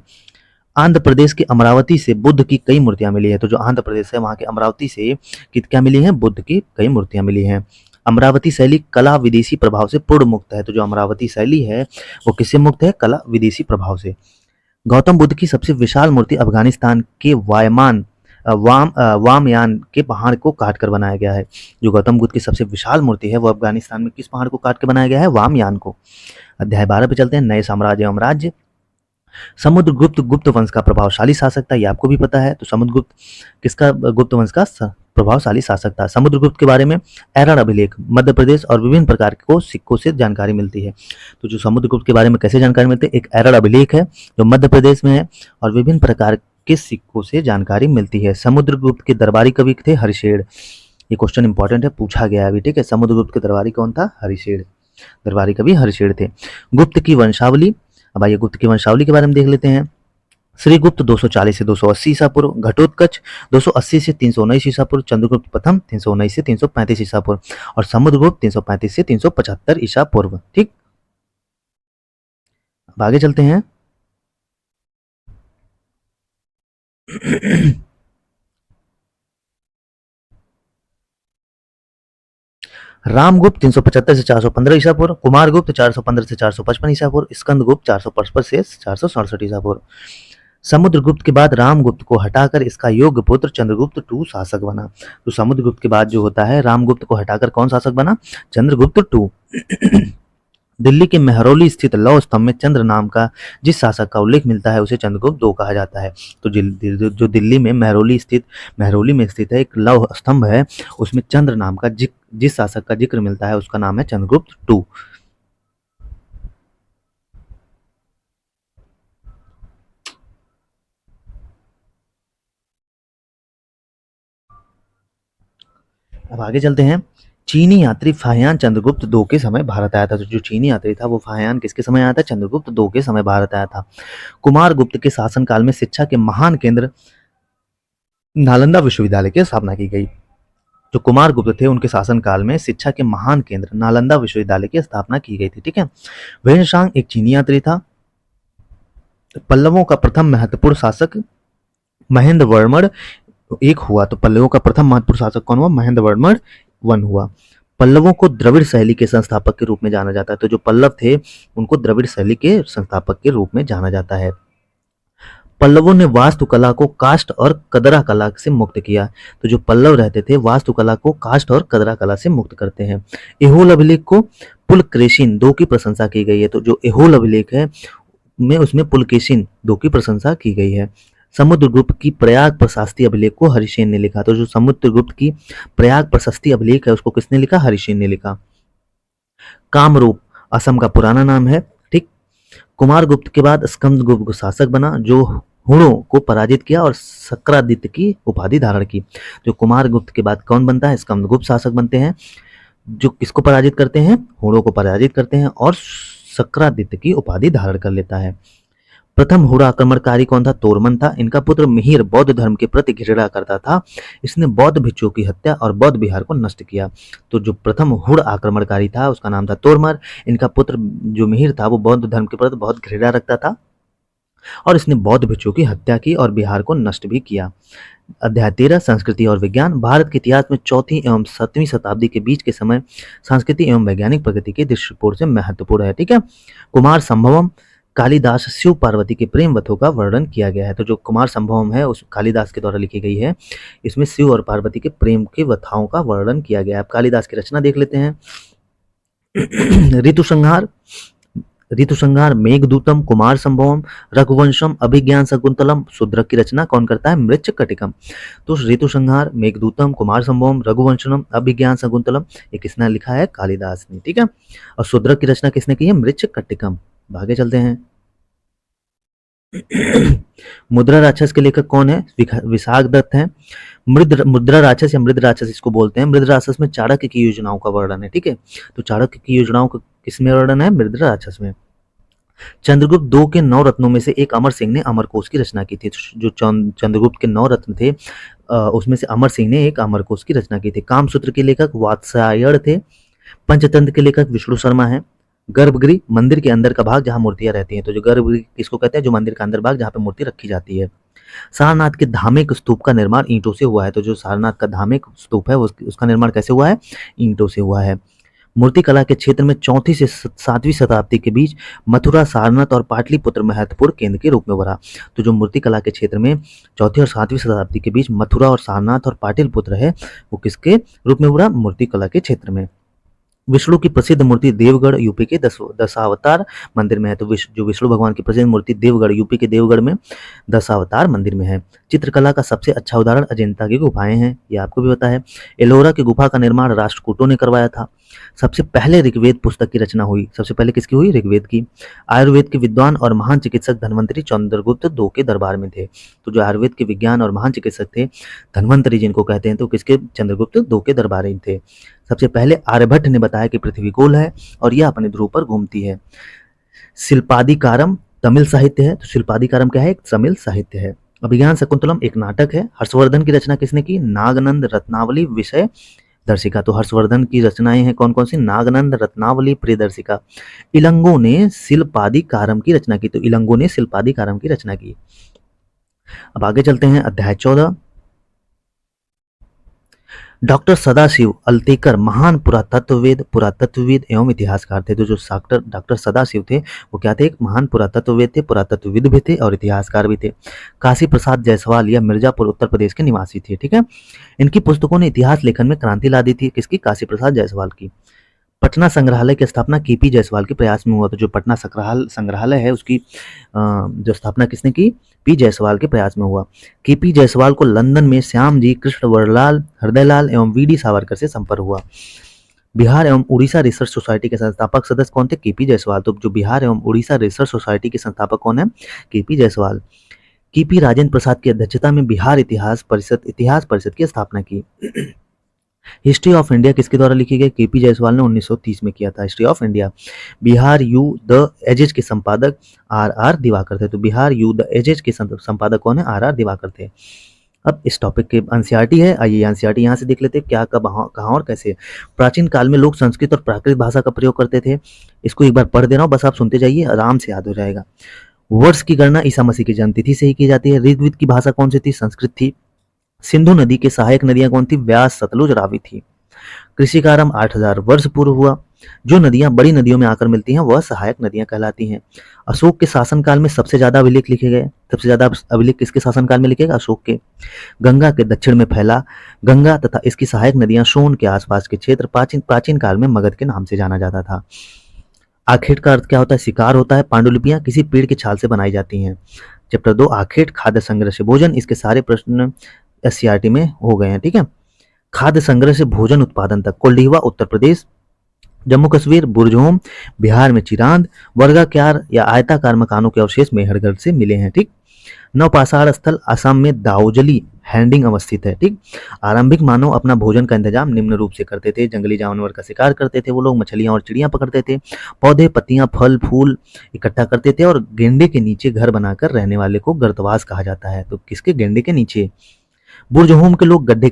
आंध्र प्रदेश के अमरावती से बुद्ध की कई मूर्तियां मिली है। तो जो आंध्र प्रदेश है वहां के अमरावती से क्या मिली है? बुद्ध की कई मूर्तियां मिली हैं। अमरावती शैली कला विदेशी प्रभाव से पूर्ण मुक्त है। तो जो अमरावती शैली है वो किससे मुक्त है? कला विदेशी प्रभाव से। गौतम बुद्ध की सबसे विशाल मूर्ति अफगानिस्तान के वायमान वामयान के पहाड़ को काट कर बनाया गया है। जो गौतम बुद्ध की सबसे विशाल मूर्ति है वो अफगानिस्तान में किस पहाड़ को काट के बनाया गया है? वामयान को। अध्याय 12 पे चलते हैं, नए साम्राज्य एवं राज्य। समुद्रगुप्त गुप्त वंश का प्रभावशाली शासक था, ये आपको भी पता है। तो समुद्रगुप्त किसका गुप्त वंश का प्रभावशाली शासक था? समुद्रगुप्त के बारे में एरर अभिलेख, मध्य प्रदेश और विभिन्न प्रकार को सिक्कों से जानकारी मिलती है। तो जो समुद्रगुप्त के बारे में कैसे जानकारी मिलती है? एक एरर अभिलेख है जो मध्य प्रदेश में है और विभिन्न प्रकार के सिक्कों से जानकारी मिलती है। समुद्रगुप्त के दरबारी कवि थे हरिशेर। ये क्वेश्चन इंपॉर्टेंट है, पूछा गया है अभी, ठीक है। समुद्रगुप्त के दरबारी कौन था? हरिशेर। दरबारी कवि हरिशेर थे। गुप्त की वंशावली। अब आइए गुप्त की वंशावली के बारे में देख लेते हैं। श्रीगुप्त 240 से 280 ईसा पूर्व, घटोत्कच 280 से 319 ईसा पूर्व, चंद्रगुप्त प्रथम 319 से 335 ईसा पूर्व और समुद्रगुप्त 335 से 375 ईसा पूर्व। ठीक, अब आगे चलते हैं। रामगुप्त 375 से 415 ईसा पूर्व, कुमारगुप्त 415 से 455 ईसा पूर्व, स्कंदगुप्त 455 से 467 ईसा पूर्व। समुद्रगुप्त के बाद रामगुप्त को हटाकर इसका योग्य पुत्र चंद्रगुप्त टू शासक बना। तो समुद्रगुप्त के बाद जो होता है, रामगुप्त को हटाकर कौन शासक बना? चंद्रगुप्त टू। दिल्ली के मेहरौली स्थित लौह स्तंभ में चंद्र नाम का जिस शासक का उल्लेख मिलता है उसे चंद्रगुप्त दो कहा जाता है। तो जो दिल्ली में मेहरौली में स्थित है एक लौह स्तंभ है, उसमें चंद्र नाम का जिस शासक का जिक्र मिलता है उसका नाम है चंद्रगुप्त टू। अब आगे चलते हैं। चीनी यात्री फाहियान चंद्रगुप्त दो के समय भारत आया था। तो जो चीनी यात्री था वो फाहियान किसके समय आया था? चंद्रगुप्त दो के समय भारत आया था। कुमारगुप्त के शासनकाल में शिक्षा के महान केंद्र नालंदा विश्वविद्यालय की स्थापना की गई। जो कुमारगुप्त थे उनके शासनकाल में शिक्षा के महान केंद्र नालंदा विश्वविद्यालय की स्थापना की गई थी। ठीक है। वेनशांग एक चीनी यात्री था। पल्लवों का प्रथम महत्वपूर्ण शासक महेंद्र वर्मण एक हुआ। तो पल्लवों का प्रथम महत्वपूर्ण शासक कौन हुआ? महेंद्र वर्मण वन हुआ। पल्लवों को द्रविड़ शैली के संस्थापक के रूप में जाना जाता है। तो जो पल्लव थे उनको द्रविड़ शैली के संस्थापक के रूप में जाना जाता है। पल्लवों ने वास्तुकला को काष्ठ और कदरा कला से मुक्त किया। तो जो पल्लव रहते थे वास्तुकला को काष्ठ और कदरा कला से मुक्त करते हैं। एहोल अभिलेख को पुलकेशिन दो की प्रशंसा की गई है। तो जो एहोल अभिलेख है में उसमें पुलकेशिन दो की प्रशंसा की गई है। समुद्रगुप्त की प्रयाग प्रशस्ति अभिलेख को हरिसेन ने लिखा। तो जो समुद्रगुप्त की प्रयाग प्रशस्ति अभिलेख है उसको किसने लिखा? हरिसेन ने लिखा। कामरूप असम का पुराना नाम है। ठीक। कुमारगुप्त के बाद स्कंदगुप्त शासक बना जो हुणों को पराजित किया और सक्रादित्य की उपाधि धारण की। जो कुमारगुप्त के बाद कौन बनता है? स्कंदगुप्त शासक बनते हैं जो किसको पराजित करते हैं? हुणों को पराजित करते हैं और सक्रादित्य की उपाधि धारण कर लेता है। प्रथम हुड़ आक्रमणकारी कौन था? तोरमन था। इनका पुत्र मिहिर बौद्ध धर्म के प्रति घृणा करता था। इसने बौद्ध भिक्षुओं की हत्या और बौद्ध विहार को नष्ट किया। तो जो प्रथम हुड़ आक्रमणकारी था उसका नाम था तोरमर। इनका पुत्र जो मिहिर था वो बौद्ध धर्म के प्रति बहुत घृणा रखता था और इसने बौद्ध भिक्षुओं की हत्या की और बिहार को नष्ट भी किया। अध्याय 13 संस्कृति और विज्ञान। भारत के इतिहास में 4वीं एवं 7वीं शताब्दी के बीच के समय सांस्कृतिक एवं वैज्ञानिक प्रगति के दृष्टिकोण से महत्वपूर्ण है। ठीक है। कुमार संभवम कालिदास शिव पार्वती के प्रेम वथों का वर्णन किया गया है। तो जो कुमार संभवम है उस कालिदास के द्वारा लिखी गई है। इसमें शिव और पार्वती के प्रेम के वथाओं का वर्णन किया गया है। अब कालिदास की रचना देख लेते हैं। ऋतुसंहार, मेघदूतम, कुमार संभवम, रघुवंशम, अभिज्ञान शकुंतलम, शूद्रक की रचना कौन करता है? मृच्छकटिकम। तो ऋतुसंहार, मेघदूतम, कुमार संभवम, रघुवंशम, अभिज्ञान शकुंतलम ये किसने लिखा है? कालिदास ने। ठीक है। और शूद्रक की रचना किसने की है? मृच्छकटिकम। आगे चलते हैं। मुद्रा राक्षस के लेखक कौन है? विशाख दत्त हैं। मुद्रा राक्षस या मृद राक्षस इसको बोलते हैं। मृद राक्षस में चाणक्य की योजनाओं का वर्णन है। ठीक है। तो चाणक्य की योजनाओं का किसमें वर्णन है? मृद राक्षस में। चंद्रगुप्त दो के 9 रत्नों में से एक अमर सिंह ने अमरकोश की रचना की थी। जो चंद्रगुप्त के 9 रत्न थे उसमें से अमर सिंह ने एक अमरकोश की रचना की थी। कामसूत्र के लेखक वात्स्यायन थे। पंचतंत्र के लेखक विष्णु शर्मा है। गर्भगृह मंदिर के अंदर का भाग जहां मूर्तियां रहती हैं। तो जो गर्भगृह किसको कहते हैं? जो मंदिर का अंदर भाग जहां पे मूर्ति रखी जाती है। सारनाथ के धार्मिक स्तूप का निर्माण ईंटों से हुआ है। तो जो सारनाथ का धार्मिक स्तूप है उसका निर्माण कैसे हुआ है? ईंटों से हुआ है। मूर्तिकला के क्षेत्र में 4वीं से 7वीं शताब्दी के बीच मथुरा, सारनाथ और पाटलिपुत्र महत्वपूर्ण केंद्र के रूप में उभरा। तो जो मूर्तिकला के क्षेत्र में 4वीं और 7वीं शताब्दी के बीच मथुरा और सारनाथ और पाटलिपुत्र है, वो किसके रूप में उभरा? मूर्तिकला के क्षेत्र में। विष्णु की प्रसिद्ध मूर्ति देवगढ़ यूपी के दशावतार मंदिर में है। तो जो विष्णु भगवान की प्रसिद्ध मूर्ति देवगढ़ यूपी के देवगढ़ में दशावतार मंदिर में है। चित्रकला का सबसे अच्छा उदाहरण अजंता की गुफाएं हैं, ये आपको भी पता है। एलोरा की गुफा का निर्माण राष्ट्रकूटों ने करवाया था। सबसे पहले ऋग्वेद पुस्तक की रचना हुई, सबसे पहले किसकी हुई? ऋग्वेद की। आयुर्वेद के विद्वान और महान चिकित्सक धन्वंतरी चंद्रगुप्त II के दरबार में थे। तो जो आयुर्वेद के विज्ञान और महान चिकित्सक थे, धन्वंतरी जिनको कहते हैं, तो किसके? चंद्रगुप्त II के दरबार में थे। सबसे पहले आर्यभट्ट ने बताया कि पृथ्वी गोल है और यह अपने ध्रुव पर घूमती है। शिल्पादिकारम तमिल साहित्य है। तो शिल्पादिकारम क्या है? एक तमिल साहित्य है। अभिज्ञान शकुंतलम एक नाटक है। हर्षवर्धन की रचना किसने की? नागनंद रत्नावली विषय दर्शिका। तो हर्षवर्धन की रचनाएं हैं कौन कौन सी? नागनंद रत्नावली प्रियदर्शिका। इलंगो ने शिल्पादिकारम की रचना की। तो इलंगो ने शिल्पादिकारम की रचना की। अब आगे चलते हैं, अध्याय 14। डॉक्टर सदाशिव अल्तेकर महान पुरातत्वविद एवं इतिहासकार थे। तो जो डॉक्टर सदाशिव थे वो क्या थे? एक महान पुरातत्वविद थे, पुरातत्वविद भी थे और इतिहासकार भी थे। काशी प्रसाद जायसवाल या मिर्जापुर उत्तर प्रदेश के निवासी थे। ठीक है, इनकी पुस्तकों ने इतिहास लेखन में क्रांति ला दी थी। किसकी? काशी प्रसाद जायसवाल की। पटना संग्रहालय की स्थापना केपी जायसवाल के प्रयास में हुआ। तो जो पटना संग्रहालय है उसकी जो स्थापना किसने की? पी जायसवाल के प्रयास में हुआ। केपी जायसवाल को लंदन में श्याम जी कृष्ण वरलाल, हृदयलाल एवं वी.डी. सावरकर से संपर्क हुआ। बिहार एवं उड़ीसा रिसर्च सोसाइटी के संस्थापक सदस्य कौन थे? केपी जायसवाल। तो जो बिहार एवं उड़ीसा रिसर्च सोसाइटी के संस्थापक कौन है? केपी जायसवाल। केपी राजेंद्र प्रसाद की अध्यक्षता में बिहार इतिहास परिषद की स्थापना की। हिस्ट्री ऑफ इंडिया किसके द्वारा लिखी गई? केपी जायसवाल ने 1930 में किया था history of India. Bihar you the edges के संपादक आर दिवाकर थे। तो बिहार यू द एजेज के संपादक कौन है? आर दिवाकर थे। अब इस टॉपिक के एनसीईआरटी है, आइए एनसीईआरटी यहाँ से देख लेते हैं क्या, कब, कहाँ और कैसे। प्राचीन काल में लोग संस्कृत और प्राकृत भाषा का प्रयोग करते थे। इसको एक बार पढ़ दे रहा हूँ, बस आप सुनते जाइए, आराम से याद हो जाएगा। वर्ष की गणना ईसा मसीह की जन्म तिथि से ही की जाती है। ऋग्वेद की भाषा कौन सी थी? संस्कृत थी। सिंधु नदी की सहायक नदियां कौन थी? व्यास, सतलुज, रावी थी। कृषि का आरंभ 8000 वर्ष पूर्व हुआ। जो नदियां बड़ी नदियों में आकर मिलती हैं वह सहायक नदियां कहलाती हैं। अशोक के शासनकाल में सबसे ज्यादा अभिलेख लिखे गए। सबसे ज्यादा अभिलेख किसके शासनकाल में लिखे गए? अशोक के। गंगा के दक्षिण में फैला गंगा तथा इसकी सहायक नदियां सोन के आसपास के क्षेत्र प्राचीन काल में मगध के नाम से जाना जाता था। आखेट का अर्थ क्या होता है? शिकार होता है। पांडुलिपियां किसी पेड़ की छाल से बनाई जाती हैं। चैप्टर 2 आखेट खाद्य संग्रह से भोजन, इसके सारे प्रश्न एससीईआरटी में हो गए हैं। ठीक है, खाद्य संग्रह से भोजन उत्पादन तक। कोल्डिहवा उत्तर प्रदेश, जम्मू कश्मीर बुरजोम, बिहार में चिरांद, वर्गाकार या आयताकार मकानों के अवशेष मेहरगढ़ से मिले हैं। ठीक, नवपाषाण स्थल असम में दाउजली हैंडिंग अवस्थित है। ठीक, आरंभिक मानव अपना भोजन का इंतजाम निम्न रूप से करते थे। जंगली जानवर का शिकार करते थे वो लोग, मछलियां और चिड़ियां पकड़ते थे, पौधे पत्तियां फल फूल इकट्ठा करते थे और गेंडे के नीचे घर बनाकर रहने वाले को गर्तवास कहा जाता है। तो किसके? गेंडे के नीचे। बुर्जहोम के लोग गड्ढे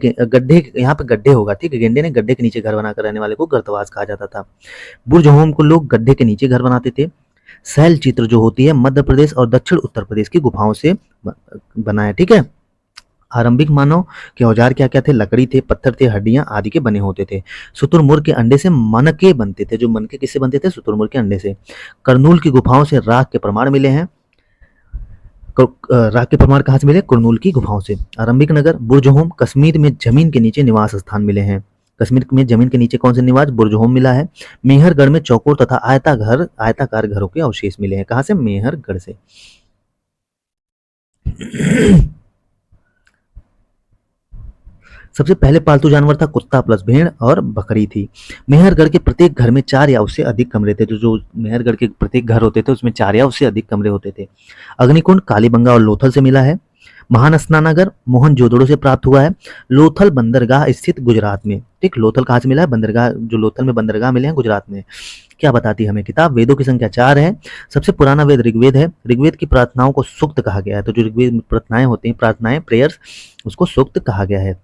यहाँ पे गड्ढे होगा, ठीक है, गेंडे ने गड्ढे के नीचे घर बनाकर रहने वाले को गर्तवास कहा जाता था। बुर्जहोम को लोग गड्ढे के नीचे घर बनाते थे। शैल चित्र जो होती है मध्य प्रदेश और दक्षिण उत्तर प्रदेश की गुफाओं से बना है। ठीक है, आरंभिक मानव के औजार क्या क्या थे? लकड़ी थे, पत्थर थे, हड्डियां आदि के बने होते थे। शुतुरमुर्ग के अंडे से मनके बनते थे। जो मनके किससे बनते थे? शुतुरमुर्ग के अंडे से। करनूल की गुफाओं से राख के प्रमाण मिले हैं। राख के प्रमाण कहाँ से मिले? कुरनूल की गुफाओं से। आरंभिक नगर बुर्जहोम, कश्मीर में जमीन के नीचे निवास स्थान मिले हैं। कश्मीर में जमीन के नीचे कौन से निवास? बुर्जहोम मिला है। मेहरगढ़ में चौकोर तथा आयताकार घरों के अवशेष मिले हैं। कहाँ से? मेहरगढ़ से। सबसे पहले पालतू जानवर था कुत्ता प्लस भेड़ और बकरी थी। मेहरगढ़ के प्रत्येक घर में 4 या उससे अधिक कमरे थे। जो मेहरगढ़ के प्रत्येक घर होते थे उसमें 4 या उससे अधिक कमरे होते थे। अग्निकुंड कालीबंगा और लोथल से मिला है। महान स्नानागार मोहनजोदड़ो से प्राप्त हुआ है। लोथल बंदरगाह स्थित गुजरात में। ठीक, लोथल कहाँ से मिला है? बंदरगाह, जो लोथल में बंदरगाह मिले हैं गुजरात में। क्या बताती है हमें किताब? वेदों की संख्या 4 है। सबसे पुराना वेद ऋग्वेद है। ऋग्वेद की प्रार्थनाओं को सूक्त कहा गया है। तो जो ऋग्वेद में प्रार्थनाएं होती हैं, प्रार्थनाएं प्रेयर्स, उसको सूक्त कहा गया है।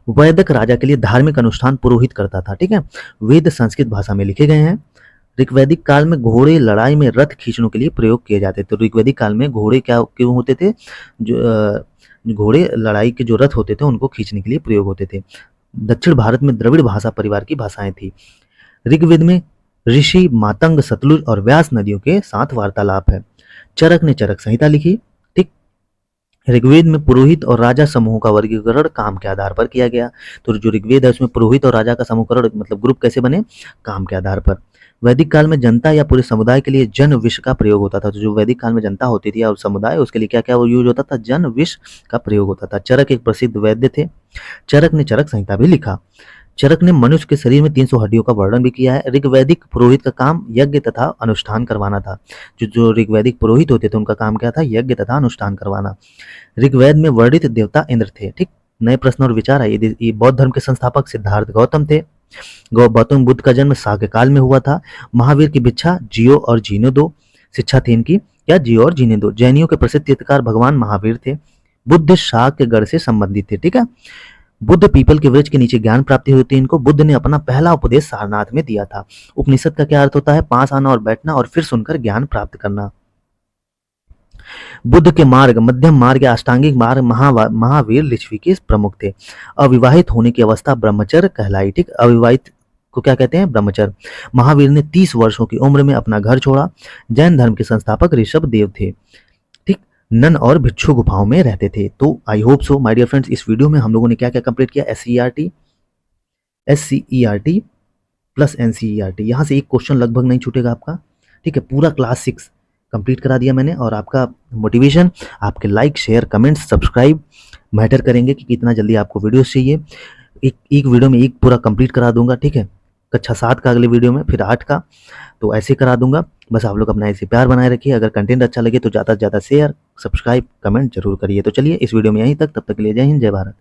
वैदिक राजा के लिए धार्मिक अनुष्ठान पुरोहित करता था। ठीक है, वेद संस्कृत भाषा में लिखे गए हैं। ऋग्वैदिक काल में घोड़े लड़ाई में रथ खींचने के लिए प्रयोग किए जाते थे। तो ऋग्वैदिक काल में घोड़े क्या क्यों होते थे? जो घोड़े लड़ाई के जो रथ होते थे उनको खींचने के लिए प्रयोग होते थे। दक्षिण भारत में द्रविड़ भाषा परिवार की भाषाएं थी। ऋग्वेद में ऋषि, मातंग, सतलुज और व्यास नदियों के साथ वार्तालाप है। चरक ने चरक संहिता लिखी। ठीक। ऋग्वेद में पुरोहित और राजा समूह का वर्गीकरण काम के आधार पर किया गया। तो जो ऋग्वेद है उसमें पुरोहित और राजा का समूहकरण मतलब ग्रुप कैसे बने, काम के आधार पर। वैदिक काल में जनता या पूरे समुदाय के लिए जन विष का प्रयोग होता था। तो जो वैदिक काल में जनता होती थी और समुदाय, उसके लिए क्या क्या यूज होता था, जन विष का प्रयोग होता था। चरक एक प्रसिद्ध वैद्य थे। चरक ने चरक संहिता भी लिखा। चरक ने मनुष्य के शरीर में 300 हड्डियों का वर्णन भी किया है। ऋग्वैदिक पुरोहित का काम यज्ञ तथा अनुष्ठान करवाना था। जो ऋग्वैदिक पुरोहित होते थे उनका काम क्या था, यज्ञ तथा अनुष्ठान करवाना। ऋग्वेद में वर्णित देवता इंद्र थे। ठीक। नए प्रश्न और विचार आए। ये बौद्ध धर्म के संस्थापक सिद्धार्थ गौतम थे। गौतम बुद्ध का जन्म शाक्य काल में हुआ था। महावीर की भिक्षा जियो और जीने दो शिक्षा थी इनकी, क्या जियो और जीने दो। जैनियों के प्रसिद्ध तीर्थकार भगवान महावीर थे। बुद्ध शाक्य गढ़ से संबंधित थे। ठीक है। बुद्ध पीपल के वृक्ष के नीचे ज्ञान प्राप्ति होती है इनको। बुद्ध ने अपना पहला उपदेश सारनाथ में दिया था। उपनिषद का क्या अर्थ होता है, पास आना और बैठना और फिर सुनकर ज्ञान प्राप्त करना। बुद्ध के मार्ग, मध्यम मार्ग या अष्टांगिक मार्ग महावीर लिच्छवी के प्रमुख थे। अविवाहित होने की अवस्था ब्रह्मचर्य कहलाई। ठीक। अविवाहित को क्या कहते हैं, ब्रह्मचर्य। महावीर ने 30 वर्षों की उम्र में अपना घर छोड़ा। जैन धर्म के संस्थापक ऋषभ देव थे। ठीक। नन और भिक्षु गुफाओं में रहते थे। तो I hope so my dear friends, इस वीडियो में हम लोगों ने क्या क्या कंप्लीट किया, SCERT प्लस NCERT। यहाँ से एक क्वेश्चन लगभग नहीं छूटेगा आपका। ठीक है। पूरा क्लास 6 कंप्लीट करा दिया मैंने। और आपका मोटिवेशन, आपके like, share, comments, subscribe matter करेंगे कि कितना जल्दी आपको वीडियोस चाहिए। एक वीडियो में एक पूरा कंप्लीट करा दूंगा। ठीक है। कक्षा 7 का अगले वीडियो में, फिर 8 का, तो ऐसे करा दूंगा। बस आप लोग अपना ऐसे प्यार बनाए रखिए। अगर कंटेंट अच्छा लगे तो ज़्यादा से ज़्यादा शेयर, सब्सक्राइब, कमेंट जरूर करिए। तो चलिए इस वीडियो में यहीं तक। तब तक के लिए जय हिंद, जय भारत।